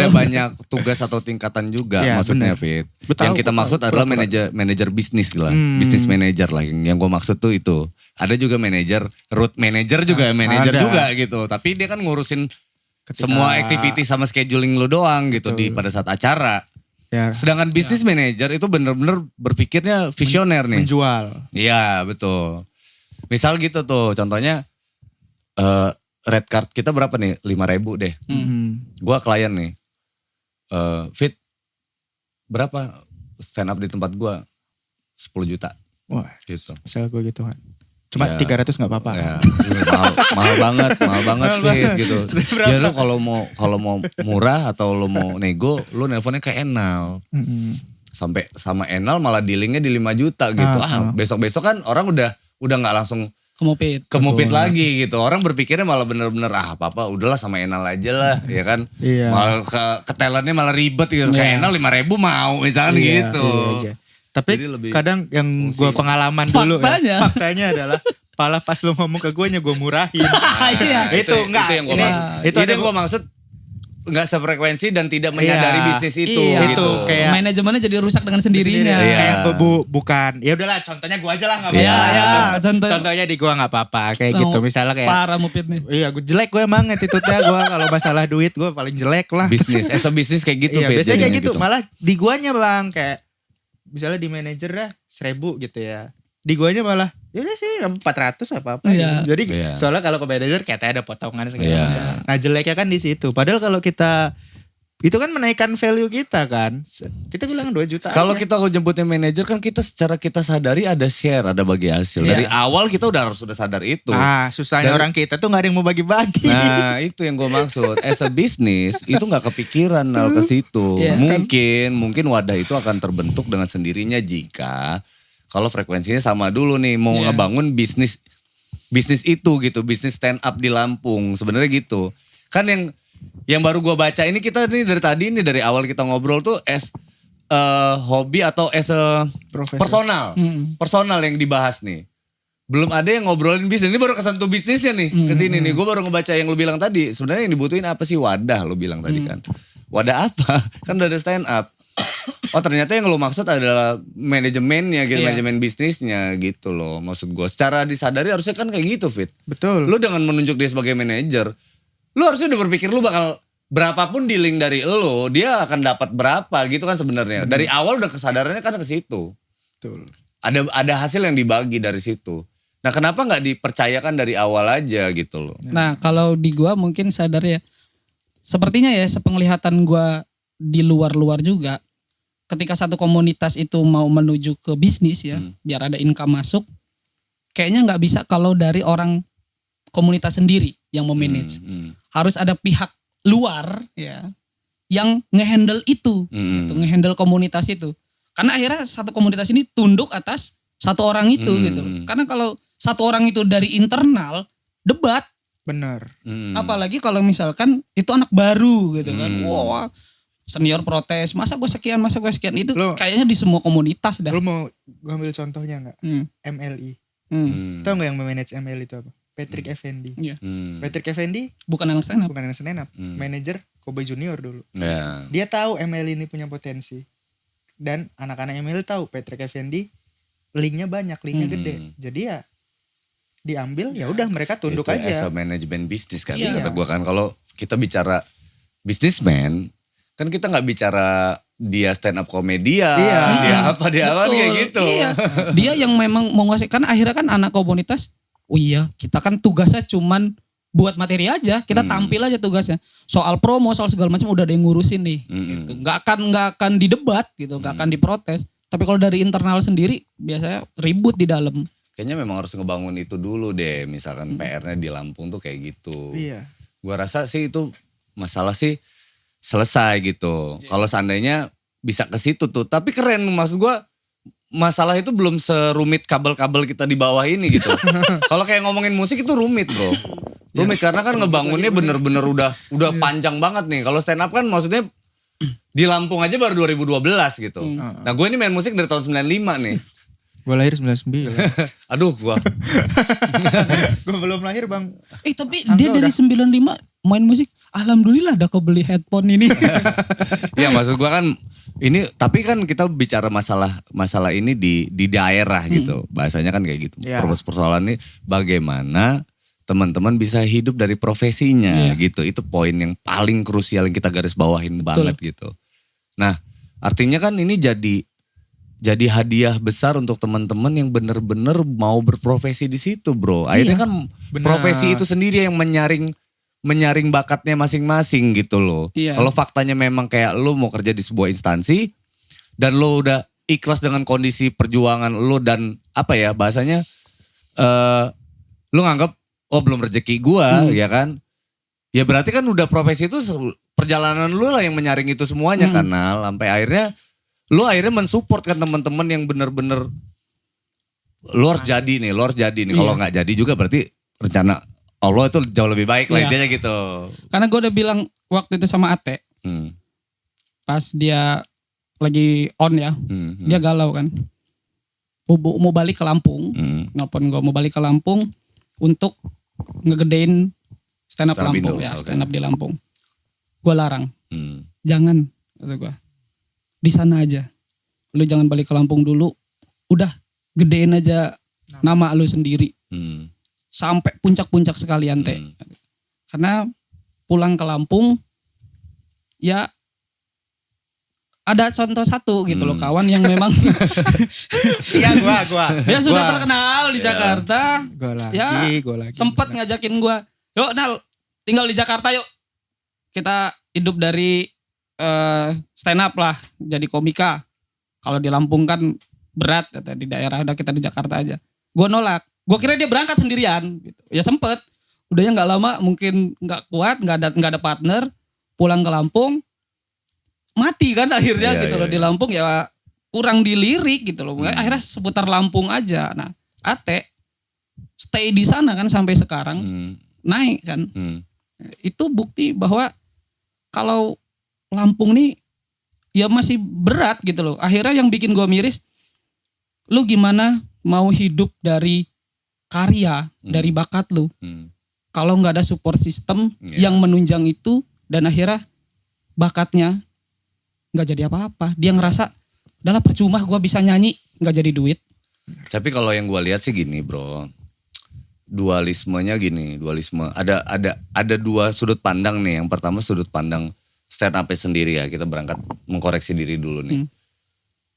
[SPEAKER 2] banyak tugas atau tingkatan juga ya, maksudnya Fit. Yang kita maksud adalah manajer bisnis lah. Bisnis manajer lah yang gue maksud tuh itu. Ada juga root manager juga manajer juga gitu. Tapi dia kan ngurusin semua activity sama scheduling lu doang gitu pada saat acara.
[SPEAKER 3] Ya.
[SPEAKER 2] Sedangkan bisnis manager itu bener-bener berpikirnya visioner nih.
[SPEAKER 3] Menjual.
[SPEAKER 2] Iya betul. Misal gitu tuh contohnya red card kita berapa nih? 5.000 deh. Gua klien nih. Fit berapa stand up di tempat gua? 10 juta.
[SPEAKER 3] Wah
[SPEAKER 2] gitu.
[SPEAKER 3] Misal gue gitu kan. Cuma 300 gak apa-apa.
[SPEAKER 2] Ya, mahal banget Fit gitu. Ya lu kalau mau murah atau lu mau nego, lu nelponnya ke Enal. Sampai sama Enal malah dealingnya di 5 juta gitu. Besok-besok kan orang udah gak langsung kemupit lagi gitu. Orang berpikirnya malah bener-bener apa-apa udahlah sama Enal aja lah ya kan. Iya. Malah ke talentnya malah ribet gitu. Kayak Enal 5.000 mau misalkan gitu.
[SPEAKER 3] Iya. Tapi kadang yang gue pengalaman dulu faktanya adalah pala pas lu ngomong ke gue nya gue murahin.
[SPEAKER 2] Itu yang gue maksud. nggak sefrekuensi dan tidak menyadari bisnis itu
[SPEAKER 4] Iya.
[SPEAKER 2] gitu.
[SPEAKER 3] Kayak
[SPEAKER 4] manajemennya jadi rusak dengan sendirinya.
[SPEAKER 2] Iya.
[SPEAKER 3] Kayak bukan. Ya udahlah, contohnya gua aja lah nggak
[SPEAKER 4] Iya,
[SPEAKER 3] apa-apa.
[SPEAKER 4] iya.
[SPEAKER 3] Contohnya di gua nggak apa-apa. Kayak gitu. Misalnya kayak.
[SPEAKER 4] Parah Mupit nih.
[SPEAKER 3] Iya, gue jelek gue emang attitude-nya gue kalau masalah duit gue paling jelek lah.
[SPEAKER 2] Bisnis, bisnis kayak gitu.
[SPEAKER 3] Iya,
[SPEAKER 2] Fit,
[SPEAKER 3] biasanya kayak
[SPEAKER 2] jadinya
[SPEAKER 3] gitu. Malah di guanya bang kayak misalnya di manajer ya 1.000 gitu ya. Di guanya malah ya udah sih 400 apa-apa.
[SPEAKER 4] Iya.
[SPEAKER 3] Gitu. Jadi
[SPEAKER 2] Iya.
[SPEAKER 3] soalnya kalau ke manajer katanya ada potongan segala
[SPEAKER 2] Iya.
[SPEAKER 3] macam. Nah jeleknya kan di situ. Padahal kalau kita itu kan menaikkan value kita kan. Kita bilang 2 juta.
[SPEAKER 2] Kalau
[SPEAKER 3] aja.
[SPEAKER 2] kita nyebutnya manajer kan kita secara kita sadari ada share, ada bagi hasil.
[SPEAKER 3] Iya.
[SPEAKER 2] Dari awal kita sudah sadar itu.
[SPEAKER 3] Nah susahnya
[SPEAKER 2] Dan-
[SPEAKER 3] orang kita tuh gak ada yang mau bagi-bagi.
[SPEAKER 2] Nah itu yang gue maksud. As a business itu nggak kepikiran hal ke situ.
[SPEAKER 4] Iya.
[SPEAKER 2] Mungkin wadah itu akan terbentuk dengan sendirinya jika kalau frekuensinya sama dulu nih mau
[SPEAKER 4] Iya.
[SPEAKER 2] ngebangun bisnis itu gitu, bisnis stand up di Lampung sebenarnya gitu. Kan yang baru gue baca ini kita nih dari awal kita ngobrol tuh as hobi atau as a personal yang dibahas nih. Belum ada yang ngobrolin bisnis. Ini baru kesentuh bisnisnya nih kesini nih. Gue baru ngebaca yang lu bilang tadi. Sebenarnya yang dibutuhin apa sih? Wadah lu bilang tadi kan. Wadah apa? Kan udah ada stand up. Oh ternyata yang lu maksud adalah manajemennya gitu,
[SPEAKER 4] Iya.
[SPEAKER 2] manajemen bisnisnya gitu loh. Maksud gue secara disadari harusnya kan kayak gitu Fit.
[SPEAKER 3] Betul.
[SPEAKER 2] Lu dengan menunjuk dia sebagai manajer, lu harusnya udah berpikir lu bakal berapapun dealing dari lu, dia akan dapat berapa gitu kan sebenarnya. Dari awal udah kesadarannya kan ke situ.
[SPEAKER 3] Betul.
[SPEAKER 2] Ada hasil yang dibagi dari situ. Nah kenapa nggak dipercayakan dari awal aja gitu loh?
[SPEAKER 4] Nah kalau di gua mungkin sadar ya, sepertinya ya sepenglihatan gua di luar juga, ketika satu komunitas itu mau menuju ke bisnis ya, biar ada income masuk, kayaknya nggak bisa kalau dari orang komunitas sendiri yang memanage. Harus ada pihak luar ya yang ngehandle itu, gitu, ngehandle komunitas itu. Karena akhirnya satu komunitas ini tunduk atas satu orang itu gitu. Karena kalau satu orang itu dari internal debat,
[SPEAKER 3] Benar.
[SPEAKER 4] apalagi kalau misalkan itu anak baru gitu kan. Wah, senior protes, masa gue sekian itu kayaknya di semua komunitas dah.
[SPEAKER 3] Lu mau gue ambil contohnya gak? MLI. Tahu gak yang memanage MLI itu apa? Patrick Effendi.
[SPEAKER 4] Iya.
[SPEAKER 3] Patrick Effendi
[SPEAKER 4] Bukan anak stand up.
[SPEAKER 3] bukan anak stand up, manajer Kobe Junior dulu.
[SPEAKER 2] Ya.
[SPEAKER 3] Dia tahu MLI ini punya potensi. Dan anak-anak MLI tahu Patrick Effendi linknya banyak, linknya gede. Jadi ya diambil ya udah mereka tunduk
[SPEAKER 2] Itu
[SPEAKER 3] aja.
[SPEAKER 2] as a manajemen bisnis kan.
[SPEAKER 4] Iya.
[SPEAKER 2] Kata gue kan kalau kita bicara bisnismen kan kita nggak bicara dia stand up komedian,
[SPEAKER 3] Iya.
[SPEAKER 2] dia apa kayak gitu.
[SPEAKER 4] Iya. Dia yang memang mau ngasih, kan akhirnya kan anak komunitas, oh iya kita kan tugasnya cuman buat materi aja, kita tampil aja tugasnya. Soal promo, soal segala macam udah ada yang ngurusin nih. Gitu. Nggak akan didebat gitu, nggak akan diprotes. Tapi kalau dari internal sendiri biasanya ribut di dalam.
[SPEAKER 2] Kayaknya memang harus ngebangun itu dulu deh, misalkan PR-nya di Lampung tuh kayak gitu.
[SPEAKER 3] Iya.
[SPEAKER 2] Gua rasa sih itu masalah sih selesai gitu. Kalau seandainya bisa ke situ tuh, tapi keren maksud gua. Masalah itu belum serumit kabel-kabel kita di bawah ini gitu. Kalau kayak ngomongin musik itu rumit bro. Rumit karena kan ngebangunnya bener-bener udah panjang banget nih. Kalau stand up kan maksudnya di Lampung aja baru 2012 gitu. Nah gue ini main musik dari tahun 95 nih.
[SPEAKER 3] Gue lahir 99.
[SPEAKER 2] Aduh gue.
[SPEAKER 3] Gue belum lahir bang.
[SPEAKER 4] Tapi dia dari 95 main musik. Alhamdulillah udah kebeli headphone ini.
[SPEAKER 2] Ya maksud gue kan ini tapi kan kita bicara masalah ini di daerah gitu. Bahasanya kan kayak gitu.
[SPEAKER 3] Ya.
[SPEAKER 2] Persoalan ini bagaimana teman-teman bisa hidup dari profesinya gitu. Itu poin yang paling krusial yang kita garis bawahin banget gitu. Nah, artinya kan ini jadi hadiah besar untuk teman-teman yang benar-benar mau berprofesi di situ, bro. Akhirnya kan profesi itu sendiri yang menyaring bakatnya masing-masing gitu loh.
[SPEAKER 4] Iya.
[SPEAKER 2] Kalau faktanya memang kayak lo mau kerja di sebuah instansi dan lo udah ikhlas dengan kondisi perjuangan lo dan apa ya bahasanya lo nganggap oh belum rezeki gua ya kan. Ya berarti kan udah profesi itu perjalanan lo lah yang menyaring itu semuanya karena sampai akhirnya lo akhirnya mensupport kan teman-teman yang bener-bener lo harus jadi nih. Kalau nggak jadi juga berarti rencana Allah itu jauh lebih baik lah intinya gitu.
[SPEAKER 4] Karena gue udah bilang waktu itu sama Ate, pas dia lagi on ya, dia galau kan. Mau balik ke Lampung, nelfon gue mau balik ke Lampung untuk ngegedein stand up Lampung ya, stand up di Lampung. gue larang. Jangan, kata gue. Di sana aja. Lu jangan balik ke Lampung dulu. Udah gedein aja nama lu sendiri. Sampai puncak-puncak sekalian teh. Karena pulang ke Lampung ya ada contoh satu gitu loh, kawan yang memang
[SPEAKER 3] Iya gua.
[SPEAKER 4] dia sudah terkenal di Jakarta.
[SPEAKER 3] Gua lagi.
[SPEAKER 4] Sempat ngajakin gua, "Yuk Nal, tinggal di Jakarta yuk. Kita hidup dari stand up lah, jadi komika. Kalau di Lampung kan berat, kata, di daerah, udah kita di Jakarta aja." Gua nolak. Gua kira dia berangkat sendirian gitu. Ya sempet. Udahnya nggak lama, mungkin nggak kuat, nggak ada partner, pulang ke Lampung. Mati kan akhirnya gitu loh. Di Lampung ya kurang dilirik gitu loh. Akhirnya seputar Lampung aja. Nah, Ate stay di sana kan sampai sekarang. Naik kan. Itu bukti bahwa kalau Lampung nih ya masih berat gitu loh. Akhirnya yang bikin gue miris, lu gimana mau hidup dari karya, dari bakat lu. Kalau nggak ada support system yang menunjang itu, dan akhirnya bakatnya nggak jadi apa-apa. Dia ngerasa, udahlah percuma gue bisa nyanyi, nggak jadi duit.
[SPEAKER 2] Tapi kalau yang gue lihat sih gini bro, dualismenya gini, ada dua sudut pandang nih. Yang pertama sudut pandang stand up sendiri ya, kita berangkat mengkoreksi diri dulu nih.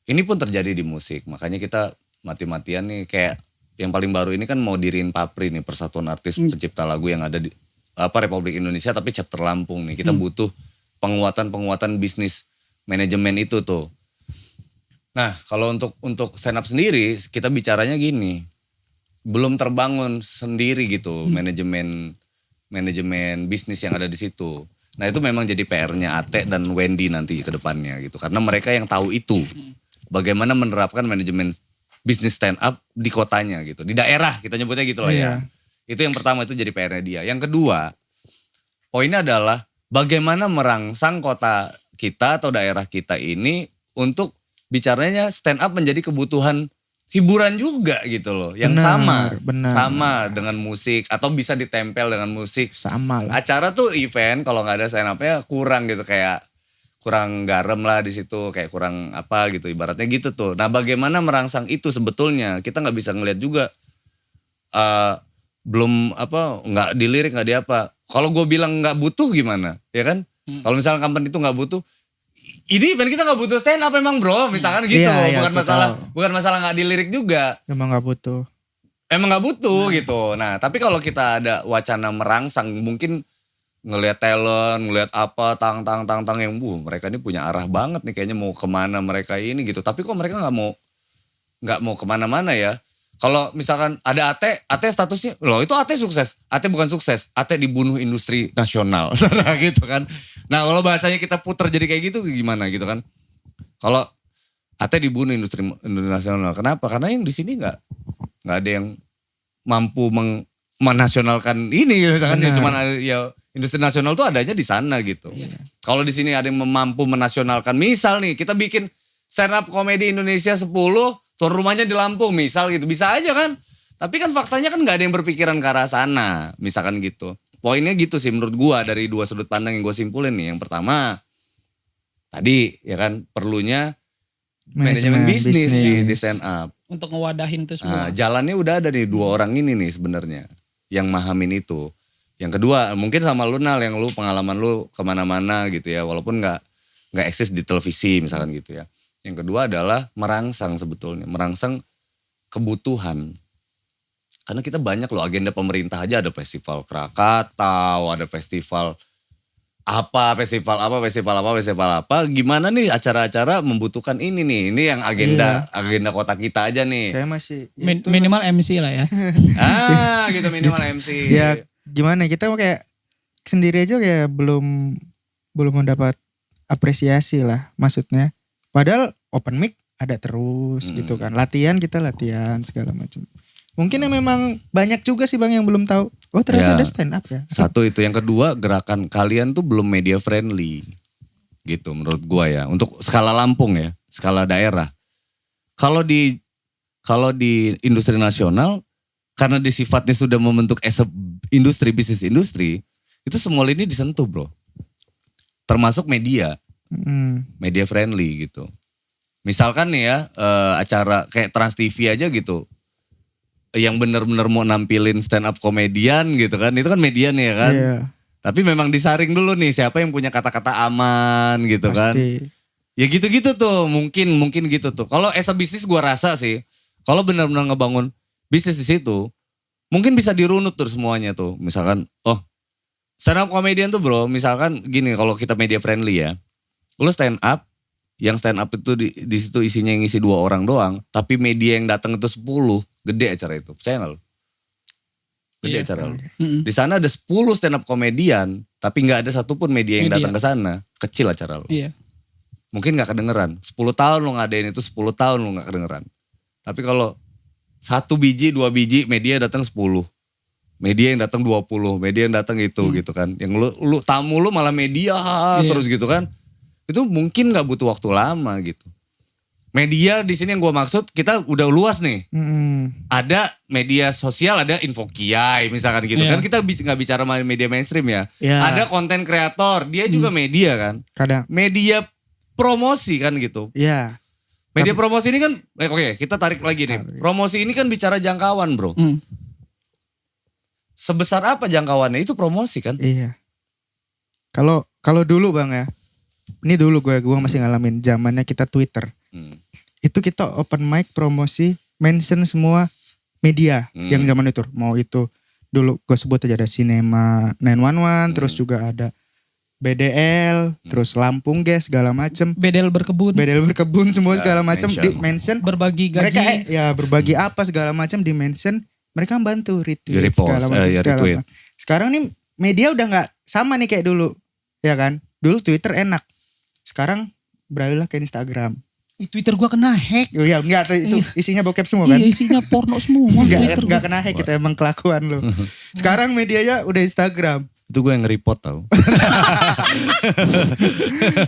[SPEAKER 2] Ini pun terjadi di musik, makanya kita mati-matian nih, kayak yang paling baru ini kan mau diriin Papri nih, Persatuan Artis Pencipta Lagu yang ada di Republik Indonesia tapi chapter Lampung nih. Kita butuh penguatan bisnis manajemen itu tuh. Nah, kalau untuk stand up sendiri, kita bicaranya gini, belum terbangun sendiri gitu manajemen bisnis yang ada di situ. Nah, itu memang jadi PR-nya Ate dan Wendy nanti ke depannya gitu. Karena mereka yang tahu itu. Bagaimana menerapkan manajemen bisnis stand up di kotanya gitu. Di daerah, kita nyebutnya gitu loh ya. Itu yang pertama, itu jadi PR-nya dia. Yang kedua, poinnya adalah bagaimana merangsang kota kita atau daerah kita ini untuk bicaranya stand up menjadi kebutuhan hiburan juga gitu loh. Yang sama dengan musik atau bisa ditempel dengan musik.
[SPEAKER 3] Sama lah.
[SPEAKER 2] Acara tuh event kalau nggak ada stand up-nya kurang gitu, kayak kurang garam lah di situ, kayak kurang apa gitu ibaratnya gitu tuh. Nah, bagaimana merangsang itu sebetulnya kita nggak bisa ngelihat juga belum nggak dilirik, nggak di apa. Kalau gue bilang nggak butuh gimana, ya kan? Kalau misalnya company itu nggak butuh, ini event kita nggak butuh stand up emang bro, misalkan gitu. Bukan masalah nggak dilirik juga.
[SPEAKER 3] Emang nggak butuh
[SPEAKER 2] gitu. Nah, tapi kalau kita ada wacana merangsang, mungkin ngelihat talent, ngelihat apa, tang yang mereka ini punya arah banget nih, kayaknya mau kemana mereka ini gitu. Tapi kok mereka nggak mau kemana-mana ya? Kalau misalkan ada Ate statusnya, loh itu Ate sukses. Ate bukan sukses, Ate dibunuh industri nasional. Gitu kan. Nah kalau bahasanya kita putar jadi kayak gitu gimana gitu kan. Kalau Ate dibunuh industri nasional, kenapa? Karena yang di sini nggak ada yang mampu menasionalkan ini. Misalkan ya, cuman ya industri nasional tuh adanya di sana gitu. Kalau di sini ada yang mampu menasionalkan, misal nih kita bikin stand up komedi Indonesia 10, tuan rumahnya di Lampung misal gitu, bisa aja kan. Tapi kan faktanya kan gak ada yang berpikiran ke arah sana, misalkan gitu. Poinnya gitu sih menurut gua, dari dua sudut pandang yang gua simpulin nih. Yang pertama, tadi ya kan perlunya manajemen bisnis di stand up.
[SPEAKER 4] Untuk ngewadahin itu semua.
[SPEAKER 2] Nah, jalannya udah ada nih dua orang ini nih sebenarnya yang mahamin itu. Yang kedua mungkin sama lu Nal, yang lu pengalaman lu kemana-mana gitu ya, walaupun gak eksis di televisi misalkan gitu ya. Yang kedua adalah merangsang sebetulnya, merangsang kebutuhan. Karena kita banyak loh agenda pemerintah aja, ada festival Krakatau, ada festival apa. Gimana nih acara-acara membutuhkan ini nih, ini yang agenda kota kita aja nih.
[SPEAKER 3] Kayak masih
[SPEAKER 4] minimal MC lah ya.
[SPEAKER 2] Gitu minimal MC.
[SPEAKER 3] Ya gimana, kita kayak sendiri aja kayak belum mendapat apresiasi lah maksudnya. Padahal open mic ada terus gitu kan. Kita latihan segala macam. Mungkin yang memang banyak juga sih Bang yang belum tahu. Oh ternyata ada stand up ya.
[SPEAKER 2] Satu itu, yang kedua gerakan kalian tuh belum media friendly. Gitu menurut gua ya. Untuk skala Lampung ya, skala daerah. Kalau di industri nasional, karena di sifatnya sudah membentuk as a industri, bisnis industri, itu semua ini disentuh bro. termasuk media. Media friendly gitu. Misalkan nih ya acara kayak Trans TV aja gitu. Yang bener-bener mau nampilin stand up komedian gitu kan. Itu kan media nih ya kan.
[SPEAKER 3] Iya.
[SPEAKER 2] Tapi memang disaring dulu nih siapa yang punya kata-kata aman gitu kan.
[SPEAKER 3] Pasti.
[SPEAKER 2] Ya gitu-gitu tuh, mungkin gitu tuh. Kalau as a bisnis gue rasa sih, kalau benar-benar ngebangun bisnis di situ, mungkin bisa dirunut tuh semuanya tuh. Misalkan, stand up comedian tuh bro, misalkan gini, kalau kita media friendly ya, lu stand up, yang stand up itu di situ isinya yang ngisi 2 orang doang, tapi media yang datang itu 10, gede acara itu. Percaya nggak lu? Gede acara lu. Di sana ada 10 stand up komedian, tapi nggak ada satupun media yang datang ke sana, kecil acara lu.
[SPEAKER 4] Iya.
[SPEAKER 2] Mungkin gak kedengeran. 10 tahun lu ngadain itu 10 tahun lu gak kedengeran. Tapi kalau 1 biji, 2 biji media datang 10. Media yang datang 20, media yang datang itu gitu kan. Yang lu tamu lu malah media terus gitu kan. Itu mungkin gak butuh waktu lama gitu. Media di sini yang gue maksud kita udah luas nih. Ada media sosial, ada info kiai misalkan gitu kan. Kita gak bicara media mainstream ya. Ada konten kreator, dia juga media kan.
[SPEAKER 3] Kadang.
[SPEAKER 2] Media promosi kan gitu.
[SPEAKER 3] Iya.
[SPEAKER 2] Media promosi ini kan, oke, kita tarik lagi nih. Promosi ini kan bicara jangkauan bro. Sebesar apa jangkauannya itu promosi kan?
[SPEAKER 3] Iya. Kalau dulu bang ya, ini dulu gue masih ngalamin zamannya kita Twitter. Itu kita open mic promosi, mention semua media yang zaman itu. Mau itu dulu gue sebut aja ada Cinema 911, terus juga ada BDL, terus Lampung guys, segala macem.
[SPEAKER 4] BDL berkebun
[SPEAKER 3] semua segala macem di mention.
[SPEAKER 4] Berbagi gaji.
[SPEAKER 3] Mereka berbagi apa segala macam di mention. Mereka bantu retweet segala macam. Sekarang nih media udah nggak sama nih kayak dulu, ya kan? Dulu Twitter enak, sekarang beralihlah ke Instagram.
[SPEAKER 4] Twitter gua kena hack.
[SPEAKER 3] Oh iya, enggak itu isinya bokep semua kan?
[SPEAKER 4] Iya, isinya porno semua.
[SPEAKER 3] Enggak kena hack, kita emang kelakuan lo. Sekarang medianya udah Instagram.
[SPEAKER 2] Itu gue yang nge-report tau.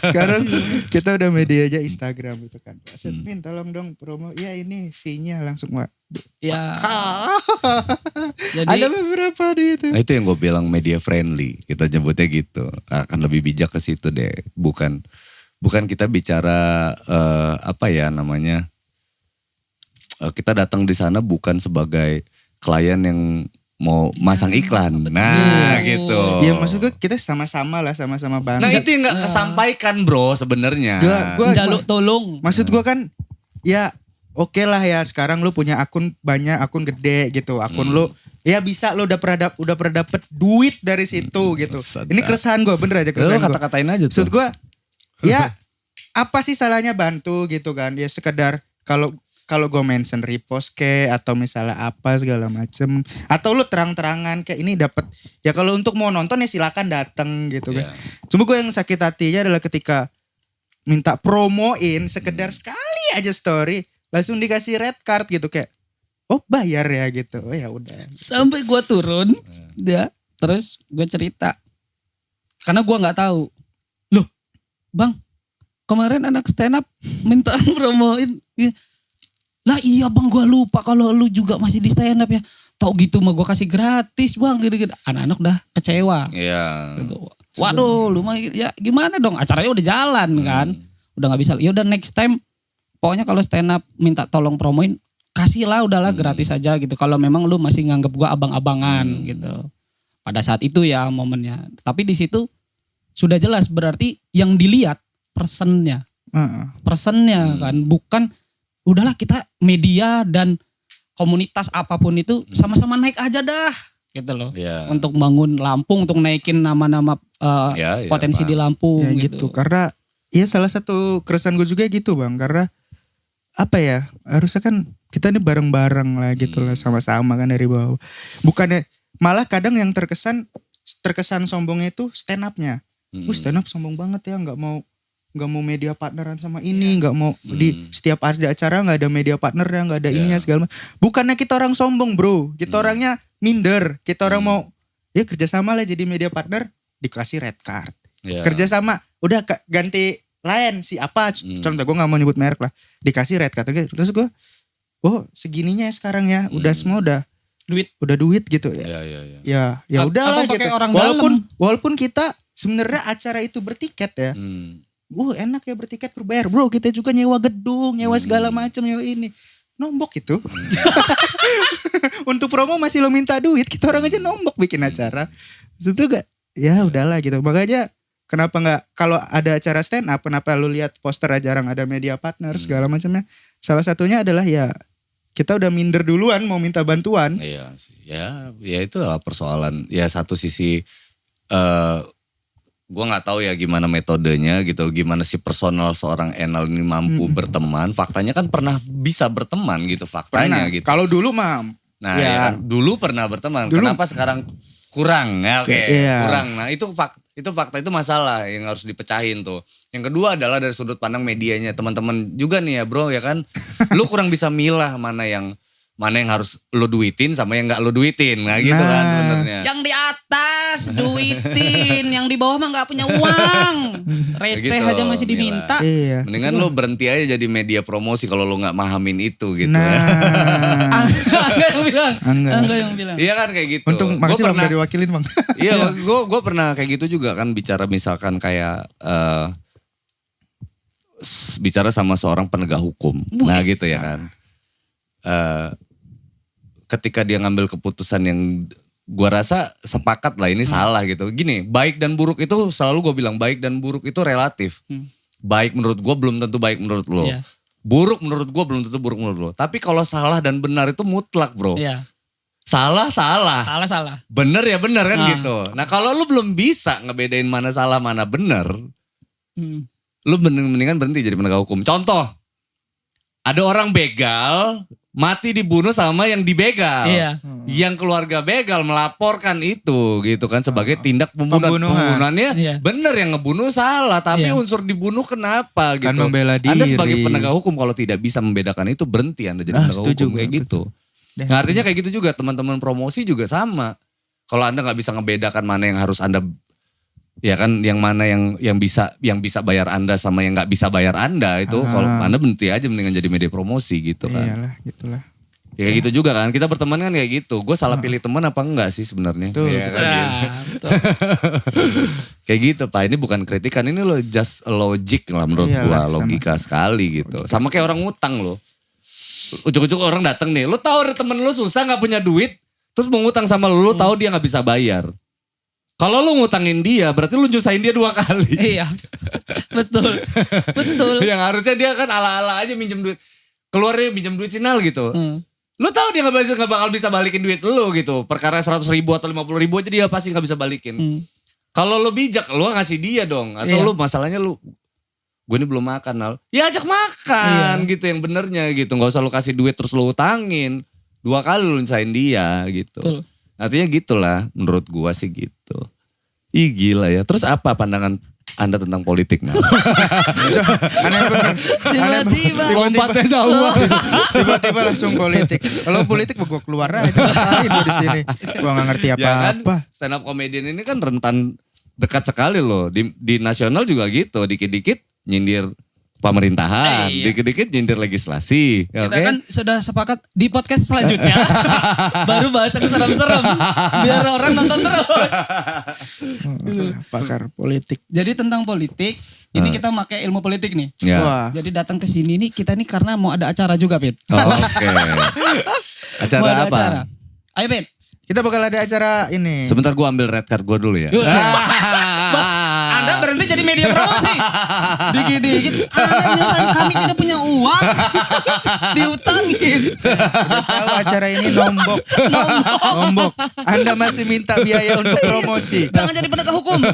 [SPEAKER 3] Sekarang kita udah media aja Instagram gitu kan. Min tolong dong promo. Ya ini fee-nya langsung
[SPEAKER 4] ya. Jadi,
[SPEAKER 3] ada beberapa di itu.
[SPEAKER 2] Nah, itu yang gue bilang media friendly. Kita nyebutnya gitu. Akan lebih bijak ke situ deh. Bukan kita bicara apa ya namanya. Kita datang di sana bukan sebagai klien yang mau masang iklan. Nah gitu.
[SPEAKER 3] Ya maksud gue kita sama-sama lah, sama-sama banget.
[SPEAKER 2] Nah itu yang gak kesampaikan bro sebenarnya.
[SPEAKER 3] Gua
[SPEAKER 4] jaluk tolong.
[SPEAKER 3] Maksud gue kan ya oke lah ya sekarang lu punya akun banyak, akun gede gitu. Akun lu ya bisa lu udah pernah dapet duit dari situ gitu. Ini keresahan gue, bener aja keresahan gue.
[SPEAKER 2] Kata-katain aja tuh.
[SPEAKER 3] Maksud gue ya apa sih salahnya bantu gitu kan. Ya sekedar kalau gue mention repost atau misalnya apa segala macem, atau lu terang-terangan kayak ini dapat ya, kalau untuk mau nonton ya silakan datang gitu kan. Cuma gue yang sakit hatinya adalah ketika minta promoin sekedar sekali aja story langsung dikasih red card gitu, kayak oh bayar ya gitu. Oh ya udah.
[SPEAKER 4] Sampai gue turun ya, terus gue cerita karena gue nggak tahu. Loh bang, kemarin anak stand up minta promoin. Lah iya bang, gue lupa kalau lu juga masih di stand up ya. Tau gitu mah gue kasih gratis bang, gitu-gitu. Anak-anak udah kecewa.
[SPEAKER 2] Iya.
[SPEAKER 4] Gitu. Waduh, lu mah ya gimana dong? Acaranya udah jalan kan, udah nggak bisa. Ya udah next time, pokoknya kalau stand up minta tolong promoin, kasih lah udahlah gratis aja gitu. Kalau memang lu masih nganggep gue abang-abangan gitu. Pada saat itu ya momennya. Tapi di situ sudah jelas berarti yang dilihat personnya kan, bukan. Udahlah kita media dan komunitas apapun itu sama-sama naik aja dah gitu loh. Untuk bangun Lampung, untuk naikin nama-nama potensi di Lampung
[SPEAKER 3] ya, gitu. Karena ya salah satu keresahan gue juga gitu bang, karena apa ya, harusnya kan kita ini bareng-bareng lah gitu lah, sama-sama kan dari bawah. Bukannya malah kadang yang terkesan sombongnya itu stand up-nya. Stand up sombong banget ya, nggak mau media partneran sama ini, nggak mau di setiap ada acara nggak ada media partner ya, nggak ada ininya segala macam. Bukannya kita orang sombong bro, kita orangnya minder, kita orang mau ya kerjasama lah jadi media partner, dikasih red card. Kerjasama udah ganti lain si apa, contoh gue nggak mau nyebut merek lah, dikasih red card. Terus gue, oh segininya ya sekarang ya, udah semua udah duit gitu ya. Ya udahlah gitu. Walaupun kita sebenarnya acara itu bertiket ya. Enak ya bertiket berbayar bro, kita juga nyewa gedung, nyewa segala macam, nyewa ini. Nombok itu. Untuk promo masih lo minta duit, kita orang aja nombok bikin acara. Itu gak, ya udahlah gitu. Makanya kenapa gak, kalau ada acara stand up, kenapa lu lihat poster jarang ada media partner segala macamnya. Salah satunya adalah ya kita udah minder duluan mau minta bantuan.
[SPEAKER 2] Iya sih, ya itu lah persoalan. Ya satu sisi gue nggak tahu ya gimana metodenya gitu, gimana si personal seorang Enal ini mampu berteman. Faktanya kan pernah bisa berteman gitu faktanya
[SPEAKER 3] Pernah.
[SPEAKER 2] gitu.
[SPEAKER 3] Kalau dulu mah,
[SPEAKER 2] nah ya kan, dulu pernah berteman. Dulu. Kenapa sekarang kurang? Ya oke, kurang. Nah itu fakta itu masalah yang harus dipecahin tuh. Yang kedua adalah dari sudut pandang medianya, teman-teman juga nih ya bro ya kan, lu kurang bisa milah mana yang harus lo duitin sama yang gak lo duitin. Nah gitu kan sebenarnya.
[SPEAKER 4] Yang di atas duitin, yang di bawah mah gak punya uang. Receh gitu, aja masih diminta.
[SPEAKER 3] Iya.
[SPEAKER 2] Mendingan lo berhenti aja jadi media promosi kalau lo gak mahamin itu gitu.
[SPEAKER 4] Angga yang bilang.
[SPEAKER 2] Iya kan kayak gitu.
[SPEAKER 3] Untung makasih bang udah diwakilin bang.
[SPEAKER 2] Iya gue pernah kayak gitu juga kan, bicara misalkan kayak bicara sama seorang penegak hukum. Nah gitu ya kan. Ketika dia ngambil keputusan yang gue rasa sepakat lah ini salah gitu. Gini, baik dan buruk itu selalu gue bilang baik dan buruk itu relatif. Baik menurut gue belum tentu baik menurut lo. Yeah. Buruk menurut gue belum tentu buruk menurut lo. Tapi kalau salah dan benar itu mutlak bro.
[SPEAKER 4] Yeah.
[SPEAKER 2] Salah. Bener ya bener kan gitu. Nah kalau lu belum bisa ngebedain mana salah mana bener. Lu mendingan berhenti jadi penegak hukum. Contoh, ada orang begal mati dibunuh sama yang dibegal.
[SPEAKER 4] Iya.
[SPEAKER 2] Yang keluarga begal melaporkan itu gitu kan sebagai tindak pembunuhannya.
[SPEAKER 4] Iya.
[SPEAKER 2] Bener yang ngebunuh salah, tapi unsur dibunuh kenapa gitu.
[SPEAKER 3] Kan membela diri.
[SPEAKER 2] Anda sebagai penegak hukum kalau tidak bisa membedakan itu berhenti Anda jadi penegak hukum kayak gitu. Nah, artinya kayak gitu juga teman-teman promosi juga sama. Kalau Anda nggak bisa ngebedakan mana yang harus Anda, ya kan, yang mana yang bisa bayar Anda sama yang nggak bisa bayar Anda itu, kalau Anda berhenti aja mendingan jadi media promosi gitu kan.
[SPEAKER 3] Iyalah, gitulah.
[SPEAKER 2] Ya kayak gitu juga kan, kita berteman kan kayak gitu. Gue salah pilih teman apa enggak sih sebenarnya?
[SPEAKER 3] Ya,
[SPEAKER 2] kan, gitu. Kayak gitu Pak, ini bukan kritikan, ini lo just logic lah menurut gue, logika sekali gitu. Sama kayak orang ngutang lo. Ujuk-ujuk orang datang nih, lo tahu ada temen lo susah nggak punya duit, terus mau ngutang sama lo tahu dia nggak bisa bayar. Kalau lu ngutangin dia, berarti lu nyusahin dia 2 kali.
[SPEAKER 4] Iya, betul.
[SPEAKER 2] Yang harusnya dia kan ala-ala aja minjem duit. Keluarnya minjem duit Cinal gitu. Lu tahu dia gak bakal bisa balikin duit lu gitu. Perkara 100 ribu atau 50 ribu aja dia pasti gak bisa balikin. Kalau lu bijak, lu ngasih dia dong. Atau lu masalahnya gue ini belum makan, Nal. Ya ajak makan gitu yang benernya gitu. Gak usah lu kasih duit terus lu utangin. 2 kali lu nyusahin dia gitu. Betul. Artinya gitulah menurut gua sih gitu. Ih gila ya. Terus apa pandangan Anda tentang politik? Nah?
[SPEAKER 4] Tiba-tiba.
[SPEAKER 2] Lompatnya jauh.
[SPEAKER 3] Tiba-tiba langsung politik. Kalau politik gua keluar aja. Ngapain gua di sini? Gua gak ngerti apa-apa. Ya kan,
[SPEAKER 2] stand up comedian ini kan rentan dekat sekali loh. Di nasional juga gitu. Dikit-dikit nyindir pemerintahan, dikit-dikit nyindir legislasi.
[SPEAKER 4] Kita kan sudah sepakat di podcast selanjutnya baru bahas yang serem-serem biar orang nonton terus.
[SPEAKER 3] Pakar politik.
[SPEAKER 4] Jadi tentang politik, ini kita pakai ilmu politik nih.
[SPEAKER 2] Ya.
[SPEAKER 4] Jadi datang ke sini nih kita nih karena mau ada acara juga, Pit.
[SPEAKER 2] Oke. Acara apa?
[SPEAKER 4] Acara. Ayo, Pit.
[SPEAKER 3] Kita bakal ada acara ini.
[SPEAKER 2] Sebentar gua ambil red card gua dulu ya.
[SPEAKER 4] Anda berhenti jadi media promosi. Dikit-dikit Anda nyusahin kami tidak punya uang. Diutangin.
[SPEAKER 3] Udah tahu acara ini nombok. Anda masih minta biaya untuk promosi.
[SPEAKER 4] Jangan jadi penegak hukum.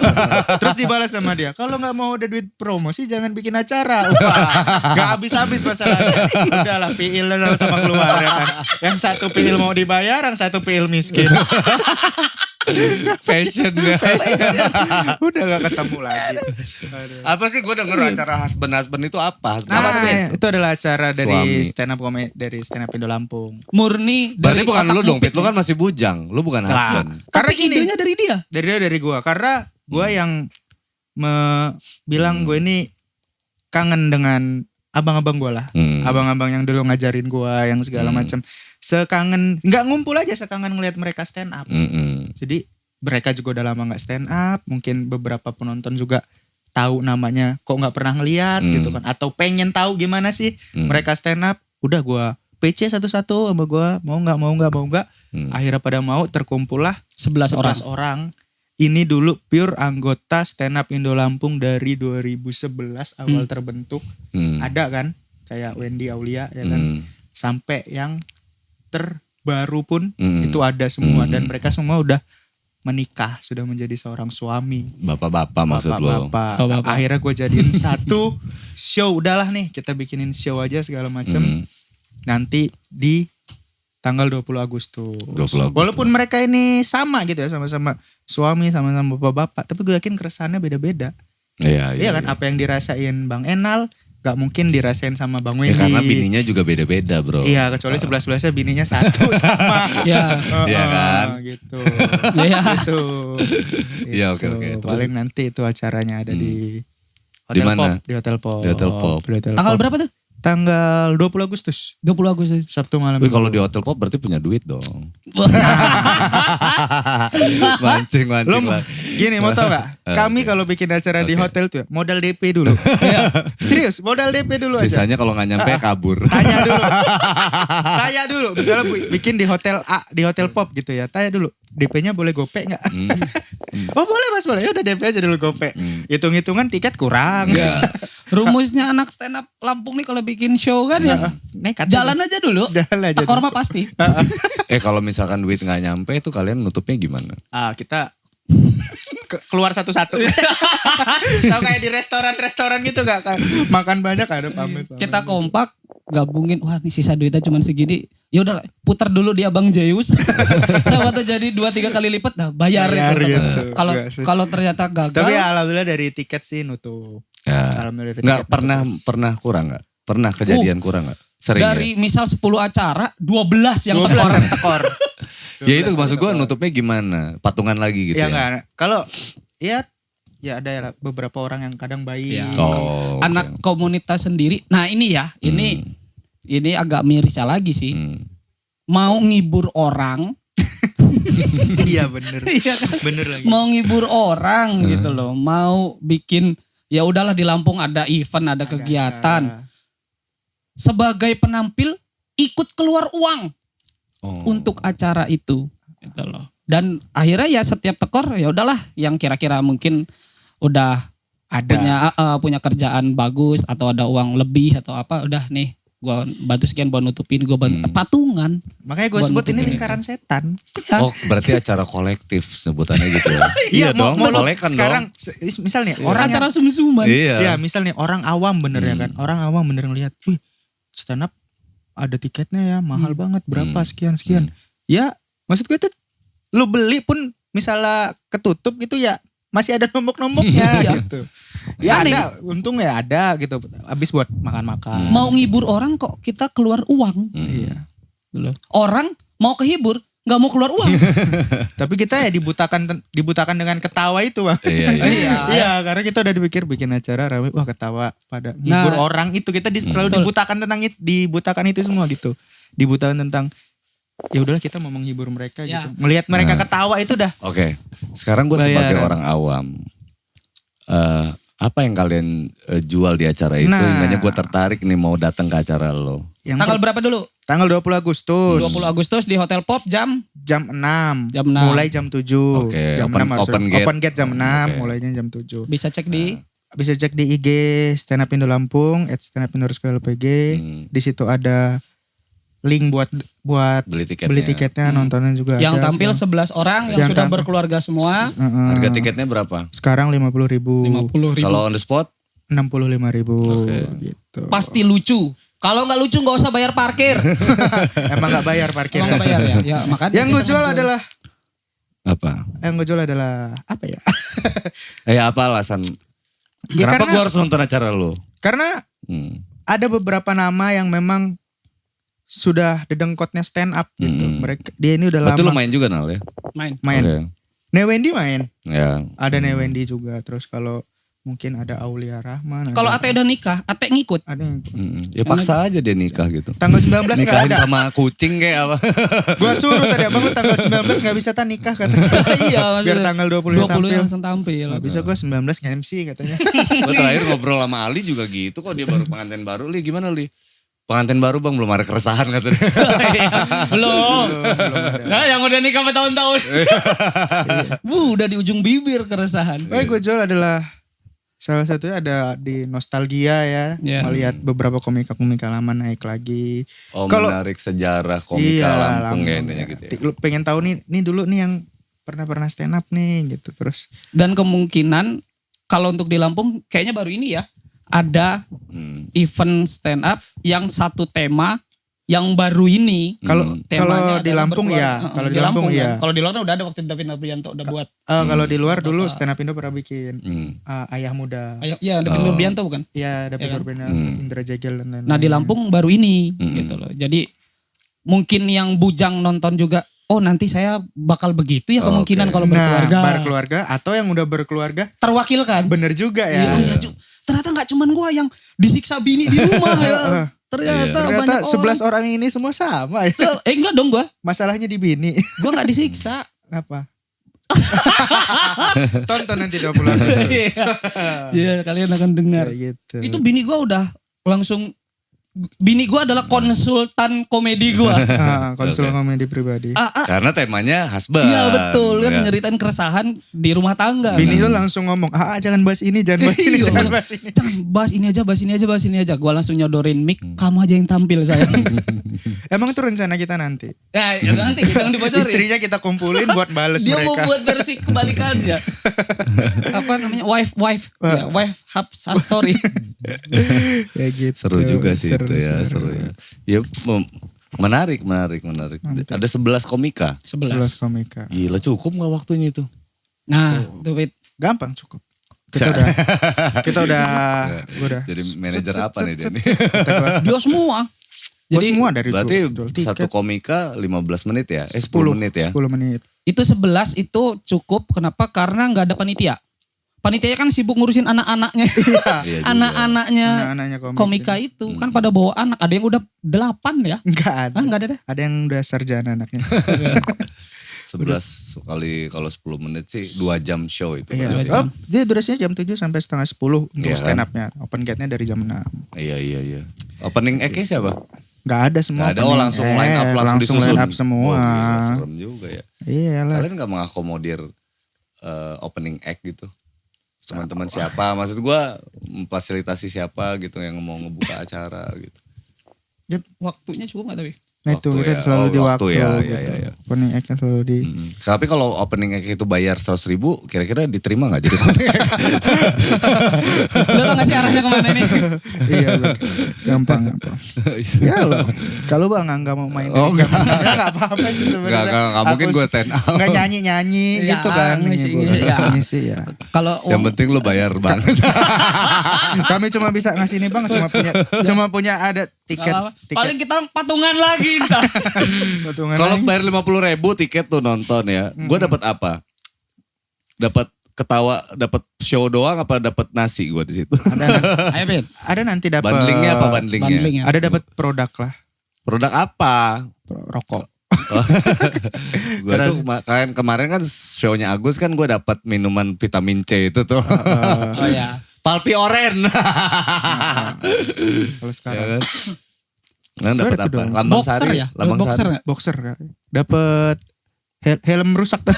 [SPEAKER 3] Terus dibalas sama dia, kalau gak mau ada duit promosi jangan bikin acara. Wah, gak habis-habis masalahnya. Udahlah piil sama keluarga kan. Yang satu piil mau dibayar, yang satu piil miskin.
[SPEAKER 2] Fashionnya.
[SPEAKER 3] Udah gak ketemu lagi.
[SPEAKER 2] Aduh. Apa sih gue denger acara husband itu apa?
[SPEAKER 3] Itu adalah acara dari stand up comedy dari stand up Indo Lampung.
[SPEAKER 4] Murni
[SPEAKER 2] dari. Berarti bukan lu dong, Pit, lu kan masih bujang, lu bukan husband.
[SPEAKER 4] Karena idenya dari dia.
[SPEAKER 3] Dari gue, karena gue yang bilang gue ini kangen dengan abang-abang gue lah. Abang-abang yang dulu ngajarin gue yang segala macam. Sekangen, nggak ngumpul aja, sekangen ngelihat mereka stand up. Jadi mereka juga udah lama nggak stand up, mungkin beberapa penonton juga tahu namanya kok nggak pernah ngeliat gitu kan, atau pengen tahu gimana sih mereka stand up. Udah gue PC satu-satu sama gue, mau nggak, akhirnya pada mau, terkumpullah 11 orang. Ini dulu pure anggota stand up Indo Lampung dari 2011 awal terbentuk, ada kan kayak Wendy Aulia ya kan, sampai yang terbaru pun itu ada semua, dan mereka semua udah menikah, sudah menjadi seorang suami.
[SPEAKER 2] Bapak-bapak maksud lo.
[SPEAKER 3] Bapak. Akhirnya gue jadiin satu show, udahlah nih kita bikinin show aja segala macam. Nanti di tanggal 20 Agustus. Walaupun mereka ini sama gitu ya, sama-sama suami, sama-sama bapak-bapak, tapi gue yakin keresahannya beda-beda. Iya kan, apa yang dirasain Bang Enal gak mungkin dirasain sama Bang Wendy.
[SPEAKER 2] Ya, karena bininya juga beda-beda bro.
[SPEAKER 3] Iya, kecuali 11-11nya bininya satu sama.
[SPEAKER 2] Iya kan.
[SPEAKER 3] Gitu.
[SPEAKER 4] Iya.
[SPEAKER 3] Gitu.
[SPEAKER 2] Iya, oke.
[SPEAKER 3] Paling nanti itu acaranya ada di
[SPEAKER 2] Di
[SPEAKER 3] Hotel
[SPEAKER 2] mana?
[SPEAKER 3] Pop. Di Hotel Pop.
[SPEAKER 2] Di Hotel Pop.
[SPEAKER 4] Tanggal berapa tuh?
[SPEAKER 3] Tanggal 20 Agustus.
[SPEAKER 4] 20 Agustus.
[SPEAKER 3] Sabtu malam.
[SPEAKER 2] Wih, kalau di Hotel Pop berarti punya duit dong. mancing
[SPEAKER 3] Lo
[SPEAKER 2] lah.
[SPEAKER 3] gini, mau tau gak? Kami kalau bikin acara di hotel tuh modal DP dulu. Serius, modal DP dulu aja.
[SPEAKER 2] Sisanya kalau gak nyampe kabur.
[SPEAKER 3] Tanya dulu. Misalnya bikin di hotel A, di Hotel Pop gitu ya. Tanya dulu, DP-nya boleh gopek gak? Oh boleh mas, boleh. Ya udah DP aja dulu gopek. Hitung-hitungan tiket kurang.
[SPEAKER 4] Rumusnya anak stand up Lampung nih kalau bikin show kan ya
[SPEAKER 3] nekat
[SPEAKER 4] jalan aja dulu. Tekor mah pasti.
[SPEAKER 2] Kalau misalkan duit gak nyampe itu kalian nutupnya gimana?
[SPEAKER 3] Kita keluar satu-satu. Tahu kayak di restoran gitu gak? Makan banyak ada pamit.
[SPEAKER 4] Kita kompak gabungin, wah nih sisa duitnya cuma segini. Ya udah putar dulu di Abang Zeus. Saya waktu jadi 2-3 kali lipat dah bayar itu. Kalau ternyata gagal.
[SPEAKER 3] Tapi ya, alhamdulillah dari tiket sih nutup.
[SPEAKER 2] Ya. Nggak pernah kurang nggak? Pernah kejadian kurang nggak? Sering
[SPEAKER 4] dari
[SPEAKER 2] ya?
[SPEAKER 4] misal 10 acara 12 yang tekor.
[SPEAKER 2] Ya itu maksud gue nutupnya gimana? Patungan lagi gitu
[SPEAKER 3] ya?
[SPEAKER 2] Ya
[SPEAKER 3] enggak. Kalau ya ada beberapa orang yang kadang baik.
[SPEAKER 4] Ya. Anak komunitas sendiri. Nah ini ya, ini agak mirisnya lagi sih. Mau ngibur orang.
[SPEAKER 3] Iya bener. Bener lagi.
[SPEAKER 4] Mau ngibur orang gitu loh. Mau bikin, ya udahlah di Lampung ada event, ada kegiatan. Sebagai penampil ikut keluar uang untuk acara itu gitu loh. Dan akhirnya ya setiap tekor ya udahlah yang kira-kira mungkin udah ada punya kerjaan bagus atau ada uang lebih atau apa, udah nih gua bantu sekian buat nutupin, gua bantu patungan.
[SPEAKER 3] Makanya gue sebut ini lingkaran setan.
[SPEAKER 2] Oh berarti acara kolektif sebutannya gitu ya. Iya dong, kolekan
[SPEAKER 3] sekarang
[SPEAKER 2] dong.
[SPEAKER 3] Misal nih orang
[SPEAKER 4] acara sum-suman.
[SPEAKER 3] Iya, misal nih orang awam bener ya kan. Orang awam bener ngelihat, wih stand up ada tiketnya ya mahal banget, berapa sekian. Ya maksud gue tuh lu beli pun misalnya ketutup gitu ya masih ada nombok-nomboknya gitu. Ya
[SPEAKER 4] aneh.
[SPEAKER 3] ada, untung ya ada gitu. Habis buat makan-makan.
[SPEAKER 4] Mau ngibur orang kok kita keluar uang.
[SPEAKER 3] Iya.
[SPEAKER 4] Orang mau kehibur nggak mau keluar uang.
[SPEAKER 3] Tapi kita ya dibutakan dengan ketawa itu bang. Iya, karena kita udah dipikir bikin acara rame, wah ketawa pada ngibur orang itu, kita selalu dibutakan itu semua gitu. Dibutakan tentang ya udahlah kita mau menghibur mereka gitu. Melihat mereka ketawa itu dah.
[SPEAKER 2] Oke. Sekarang gue sebagai orang awam, apa yang kalian jual di acara itu? Hingga gue tertarik nih mau datang ke acara lo.
[SPEAKER 4] Tanggal berapa dulu?
[SPEAKER 3] Tanggal 20 Agustus.
[SPEAKER 4] 20 Agustus di Hotel Pop jam
[SPEAKER 3] 6. Mulai jam 7.
[SPEAKER 2] Oke.
[SPEAKER 3] Jam open gate jam 6, mulainya jam 7.
[SPEAKER 4] Bisa cek di
[SPEAKER 3] IG Stand Up Indo Lampung @standupindoLPG. Di situ ada link buat beli tiketnya, nontonnya juga.
[SPEAKER 4] Yang
[SPEAKER 3] ada,
[SPEAKER 4] tampil 11 orang yang sudah berkeluarga semua.
[SPEAKER 2] Harga tiketnya berapa?
[SPEAKER 3] Sekarang 50.000.
[SPEAKER 2] Kalau on the spot
[SPEAKER 3] 65.000 gitu.
[SPEAKER 4] Pasti lucu. Kalau nggak lucu nggak usah bayar parkir.
[SPEAKER 3] Emang nggak bayar parkir.
[SPEAKER 4] Emang nggak bayar ya. Ya makanya.
[SPEAKER 3] Yang gue jual adalah
[SPEAKER 2] apa?
[SPEAKER 3] Yang gue jual adalah apa ya?
[SPEAKER 2] Apa alasan?
[SPEAKER 3] Ya,
[SPEAKER 2] kenapa gue harus nonton acara lo?
[SPEAKER 3] Karena ada beberapa nama yang memang sudah dedengkotnya stand up gitu. Dia ini udah lama.
[SPEAKER 2] Betul, lu main juga Nal ya?
[SPEAKER 4] Main.
[SPEAKER 3] Okay. Newendy main.
[SPEAKER 2] Ya.
[SPEAKER 3] Ada Newendy juga. Terus kalau mungkin ada Aulia Rahman.
[SPEAKER 4] Kalau Ate udah nikah, Ate ngikut.
[SPEAKER 3] ada yang
[SPEAKER 2] Ya paksa aja dia nikah gitu.
[SPEAKER 3] tanggal 19 nggak
[SPEAKER 2] Nikahin
[SPEAKER 3] ada.
[SPEAKER 2] sama kucing kayak apa.
[SPEAKER 3] Gua suruh tadi abang tanggal 19 nggak bisa nikah katanya.
[SPEAKER 4] Iya,
[SPEAKER 3] Biar tanggal 20
[SPEAKER 4] 20
[SPEAKER 3] tampil.
[SPEAKER 4] langsung tampil.
[SPEAKER 3] Nggak bisa gue 19 nge-MC katanya.
[SPEAKER 2] Gue terakhir ngobrol sama Ali juga gitu kok, dia baru pengantin baru. Li gimana Li? Pengantin baru bang, belum ada keresahan katanya.
[SPEAKER 4] Belum.
[SPEAKER 3] Belum ada.
[SPEAKER 4] Nah, yang udah nikah bertahun-tahun. Udah di ujung bibir keresahan.
[SPEAKER 3] Gue jual adalah salah satunya ada di nostalgia ya.
[SPEAKER 4] Ya.
[SPEAKER 3] Melihat beberapa komika-komika lama naik lagi.
[SPEAKER 2] Oh
[SPEAKER 3] Kalau-
[SPEAKER 2] menarik sejarah komika Lampung ya
[SPEAKER 3] Lampung
[SPEAKER 2] intinya
[SPEAKER 3] ya.
[SPEAKER 2] gitu ya.
[SPEAKER 3] Lu pengen tahu nih dulu nih yang pernah stand up nih gitu terus.
[SPEAKER 4] Dan kemungkinan kalau untuk di Lampung kayaknya baru ini ya. Ada event stand up yang satu tema yang baru ini.
[SPEAKER 3] Kalau
[SPEAKER 4] Temanya
[SPEAKER 3] di
[SPEAKER 4] adalah
[SPEAKER 3] Lampung ya, kalau di Lampung
[SPEAKER 4] kan.
[SPEAKER 3] ya.
[SPEAKER 4] Kalau di luar udah ada waktu David Nobrianto udah buat.
[SPEAKER 3] Kalau di luar dulu
[SPEAKER 4] Bapak.
[SPEAKER 3] stand up Indo pernah bikin Ayah Muda.
[SPEAKER 4] Ayo, ya David
[SPEAKER 2] Oh.
[SPEAKER 4] Nobrianto bukan?
[SPEAKER 3] Iya, David
[SPEAKER 4] Iya kan?
[SPEAKER 3] Norbena,
[SPEAKER 2] Hmm.
[SPEAKER 3] Indra Jegel dan lain-lain.
[SPEAKER 4] Nah di Lampung baru ini
[SPEAKER 2] Hmm.
[SPEAKER 4] gitu loh. Jadi mungkin yang bujang nonton juga. Oh nanti saya bakal begitu ya kemungkinan
[SPEAKER 2] Oke.
[SPEAKER 4] kalau berkeluarga.
[SPEAKER 3] berkeluarga atau yang udah berkeluarga
[SPEAKER 4] Terwakilkan.
[SPEAKER 3] bener juga ya.
[SPEAKER 4] Iya, Cuk. Ternyata nggak cuman gua yang disiksa bini di rumah ya. Ternyata
[SPEAKER 3] Ternyata
[SPEAKER 4] banyak
[SPEAKER 3] 11 orang ini semua sama ya.
[SPEAKER 4] enggak dong gua.
[SPEAKER 3] Masalahnya di bini.
[SPEAKER 4] Gua nggak disiksa.
[SPEAKER 3] Apa? Tonton nanti 20 hari.
[SPEAKER 4] Iya, kalian akan dengar.
[SPEAKER 3] Kayak gitu.
[SPEAKER 4] Itu bini gua udah langsung bini gua adalah konsultan komedi gua.
[SPEAKER 3] Konsul komedi pribadi.
[SPEAKER 2] Karena temanya husband.
[SPEAKER 4] Iya betul kan
[SPEAKER 2] Ya.
[SPEAKER 4] nyeritain keresahan di rumah tangga.
[SPEAKER 3] Bini lu langsung ngomong, jangan bahas ini, jangan bahas ini,
[SPEAKER 4] Iya.
[SPEAKER 3] jangan bahas ini.
[SPEAKER 4] Jangan bahas ini aja, bahas ini aja, bahas ini aja. Gua langsung nyodorin mic, kamu aja yang tampil sayang.
[SPEAKER 3] Emang itu rencana kita nanti.
[SPEAKER 4] Nah, ya nanti jangan dibocorin.
[SPEAKER 3] Istrinya kita kumpulin buat bales
[SPEAKER 4] Dia mau
[SPEAKER 3] mereka.
[SPEAKER 4] buat versi kebalikannya. Apa namanya? Wife hub story.
[SPEAKER 3] Kayak gitu.
[SPEAKER 2] Seru juga sih itu ya, seru ya. Ya menarik.
[SPEAKER 3] Mantap.
[SPEAKER 2] Ada 11 komika.
[SPEAKER 3] 11 komika.
[SPEAKER 2] Gila cukup gak waktunya itu?
[SPEAKER 4] Nah, tuh Wit.
[SPEAKER 3] Gampang cukup. Kita udah gua udah.
[SPEAKER 2] Jadi manajer apa nih dia nih?
[SPEAKER 4] Dia semua.
[SPEAKER 3] Jadi
[SPEAKER 4] Jadi
[SPEAKER 3] semua dari
[SPEAKER 2] Berarti
[SPEAKER 3] jual tiket.
[SPEAKER 2] satu komika 15 menit ya? 10 menit ya?
[SPEAKER 3] 10 menit.
[SPEAKER 4] itu 11 itu cukup. Kenapa? Karena nggak ada panitia. Panitianya kan sibuk ngurusin anak-anaknya.
[SPEAKER 2] Iya juga.
[SPEAKER 4] Anak-anaknya
[SPEAKER 3] Anak-anaknya
[SPEAKER 4] komika itu kan pada bawa anak. Ada yang udah 8 ya?
[SPEAKER 3] Enggak ada.
[SPEAKER 4] Ah, nggak ada deh.
[SPEAKER 3] Ada yang udah sarjana anaknya.
[SPEAKER 2] 11 kali kalau 10 menit sih 2 jam show itu.
[SPEAKER 3] Iya.
[SPEAKER 2] berarti.
[SPEAKER 3] Oh, dia durasinya jam 7 sampai setengah 10 untuk
[SPEAKER 2] Iya kan?
[SPEAKER 3] stand up-nya. Open gate-nya dari jam 6.
[SPEAKER 2] Iya. Opening act-nya siapa?
[SPEAKER 3] Enggak ada semua.
[SPEAKER 2] Gak ada, langsung
[SPEAKER 3] opening.
[SPEAKER 2] line up langsung disusun.
[SPEAKER 3] line up semua.
[SPEAKER 2] Oh, gila, serem juga ya.
[SPEAKER 3] Iya lah.
[SPEAKER 2] Kalian gak mengakomodir opening act gitu? Teman-teman siapa? Maksud gua memfasilitasi siapa gitu yang mau ngebuka acara gitu.
[SPEAKER 4] Waktunya cukup nggak tapi?
[SPEAKER 3] Nah itu
[SPEAKER 2] Waktu
[SPEAKER 3] kan
[SPEAKER 2] ya.
[SPEAKER 3] selalu
[SPEAKER 2] Oh,
[SPEAKER 3] di
[SPEAKER 2] waktu
[SPEAKER 3] waktu
[SPEAKER 2] ya,
[SPEAKER 3] gitu.
[SPEAKER 2] iya, iya.
[SPEAKER 3] Opening act kan selalu di.
[SPEAKER 2] Tapi kalau opening act itu bayar 100.000, kira-kira diterima gak jadi opening act?
[SPEAKER 4] Lo tau gak sih arahnya kemana ini?
[SPEAKER 3] Iya bener. Gampang. Ya loh. Kalau bang nggak mau main
[SPEAKER 2] Oh,
[SPEAKER 3] jam nggak apa-apa sih sebenarnya.
[SPEAKER 2] Gak mungkin gue stand up.
[SPEAKER 3] Nggak nyanyi
[SPEAKER 4] Ya,
[SPEAKER 3] gitu kan.
[SPEAKER 4] ngisi,
[SPEAKER 3] Ngisi,
[SPEAKER 4] ya.
[SPEAKER 3] ngisi ya.
[SPEAKER 4] Kalau
[SPEAKER 2] Yang penting lu bayar banget.
[SPEAKER 3] Kami cuma bisa ngasih nih bang, cuma punya ada tiket.
[SPEAKER 4] paling kita patungan lagi ntar.
[SPEAKER 3] Potongan
[SPEAKER 2] Kalau
[SPEAKER 3] lagi.
[SPEAKER 2] bayar 50.000 tiket tuh nonton ya, gue dapat apa? Dapat ketawa, dapat show doang apa dapat nasi gue di situ?
[SPEAKER 4] Ayo Bet.
[SPEAKER 3] Ada nanti dapat
[SPEAKER 2] Bundlingnya apa bundlingnya?
[SPEAKER 4] Bundlingnya.
[SPEAKER 3] Ada dapat produk lah,
[SPEAKER 2] Produk apa?
[SPEAKER 3] rokok.
[SPEAKER 2] Gue tuh kemarin kan shownya Agus kan gue dapat minuman vitamin C itu tuh.
[SPEAKER 4] Oh ya.
[SPEAKER 2] Palpi oren.
[SPEAKER 3] Kalau
[SPEAKER 2] Ya
[SPEAKER 3] sekarang
[SPEAKER 2] kan? Nah, dapat
[SPEAKER 3] Itu
[SPEAKER 2] apa?
[SPEAKER 3] dong.
[SPEAKER 2] Lambang
[SPEAKER 4] Boxer
[SPEAKER 2] Sari.
[SPEAKER 4] ya?
[SPEAKER 2] Lambang
[SPEAKER 4] Boxer
[SPEAKER 2] Sari.
[SPEAKER 4] nggak?
[SPEAKER 3] boxer dapat helm rusak tuh.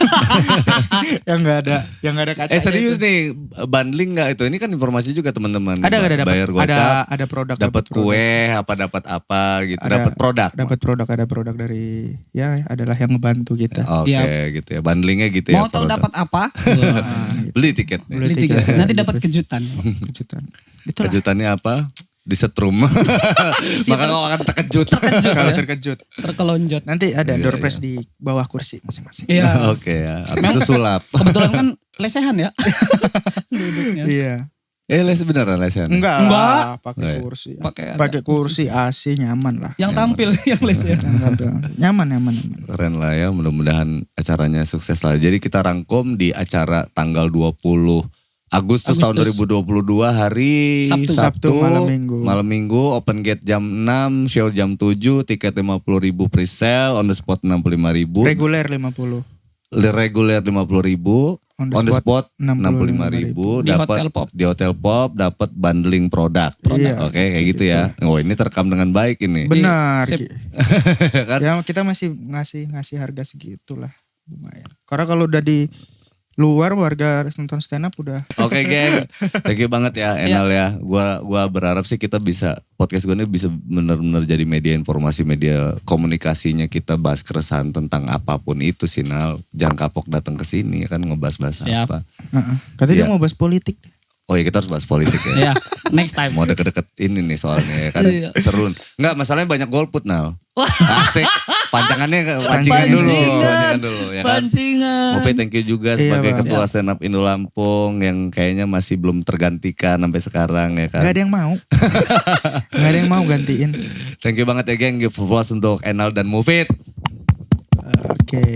[SPEAKER 3] yang nggak ada kaca.
[SPEAKER 2] Serius nih, bundling nggak itu? Ini kan informasi juga teman-teman.
[SPEAKER 3] Ada
[SPEAKER 2] Bayar gocap,
[SPEAKER 3] ada produk.
[SPEAKER 2] dapat kue, dapat apa gitu,
[SPEAKER 3] Ada-
[SPEAKER 2] dapat produk.
[SPEAKER 3] Dapat produk, ada produk dari ya adalah yang ngebantu kita.
[SPEAKER 2] Oke,
[SPEAKER 4] Iya.
[SPEAKER 2] gitu ya. Bundlingnya gitu ya.
[SPEAKER 4] Mau tahu
[SPEAKER 2] produk.
[SPEAKER 4] dapat apa?
[SPEAKER 3] Nah, gitu.
[SPEAKER 2] Beli tiket.
[SPEAKER 3] Beli
[SPEAKER 4] Beli tiga.
[SPEAKER 3] tiket.
[SPEAKER 4] Nanti dapat kejutan.
[SPEAKER 3] Kejutan. Itulah.
[SPEAKER 2] Kejutannya apa? Disetrum. Maka kau akan terkejut.
[SPEAKER 3] Kalau terkejut.
[SPEAKER 4] Terkelonjot.
[SPEAKER 3] Nanti ada
[SPEAKER 2] Iya,
[SPEAKER 3] door prize di bawah kursi masing-masing.
[SPEAKER 4] Iya.
[SPEAKER 2] Oke ya. Habis itu sulap.
[SPEAKER 4] Kebetulan kan lesehan ya. Duduknya.
[SPEAKER 3] Iya.
[SPEAKER 2] Les beneran lesehan.
[SPEAKER 3] Enggak
[SPEAKER 4] Enggak.
[SPEAKER 3] lah, pakai
[SPEAKER 2] Enggak ya?
[SPEAKER 3] kursi.
[SPEAKER 4] Pakai
[SPEAKER 3] Pakai kursi AC nyaman lah.
[SPEAKER 4] Yang tampil yang lesehan.
[SPEAKER 3] Nyaman.
[SPEAKER 2] Keren lah ya, mudah-mudahan acaranya sukses lah. Jadi kita rangkum di acara tanggal 20 Agustus tahun 2022 hari
[SPEAKER 3] Sabtu
[SPEAKER 2] malam minggu open gate jam 6, show jam 7, tiket 50.000 pre-sale, on the spot 65.000.
[SPEAKER 3] Reguler 50.
[SPEAKER 2] Reguler 50.000, on the spot 65.000. Di Hotel Pop dapat bundling produk.
[SPEAKER 3] Iya,
[SPEAKER 2] Oke, kayak gitu ya. Oh, ini terekam dengan baik ini.
[SPEAKER 3] Benar.
[SPEAKER 2] Kan?
[SPEAKER 3] Ya kita masih ngasih harga segitulah. Lumayan. Karena kalau udah di luar warga nonton stand up udah.
[SPEAKER 2] Oke, geng, thank you banget ya Enal ya. Gua berharap sih kita bisa, podcast gue ini bisa benar-benar jadi media informasi, media komunikasinya, kita bahas keresahan tentang apapun itu sih Nal. Jangan kapok datang ke sini kan ngebahas-bahas apa.
[SPEAKER 3] Katanya dia mau bahas politik.
[SPEAKER 2] Oh iya, kita harus bahas politik ya.
[SPEAKER 4] Iya, next time.
[SPEAKER 2] Mau deket-deket ini nih soalnya ya kan seru. Enggak, masalahnya banyak golput Nal. Asik. Pancingan dulu ya kan.
[SPEAKER 4] Pancingan.
[SPEAKER 2] Mopi, thank you juga sebagai ketua stand up Indo Lampung yang kayaknya masih belum tergantikan sampai sekarang ya kan.
[SPEAKER 3] Gak ada yang mau. Gak ada yang mau gantiin.
[SPEAKER 2] Thank you banget ya geng. Give applause untuk Enal dan Mufid.
[SPEAKER 3] Oke.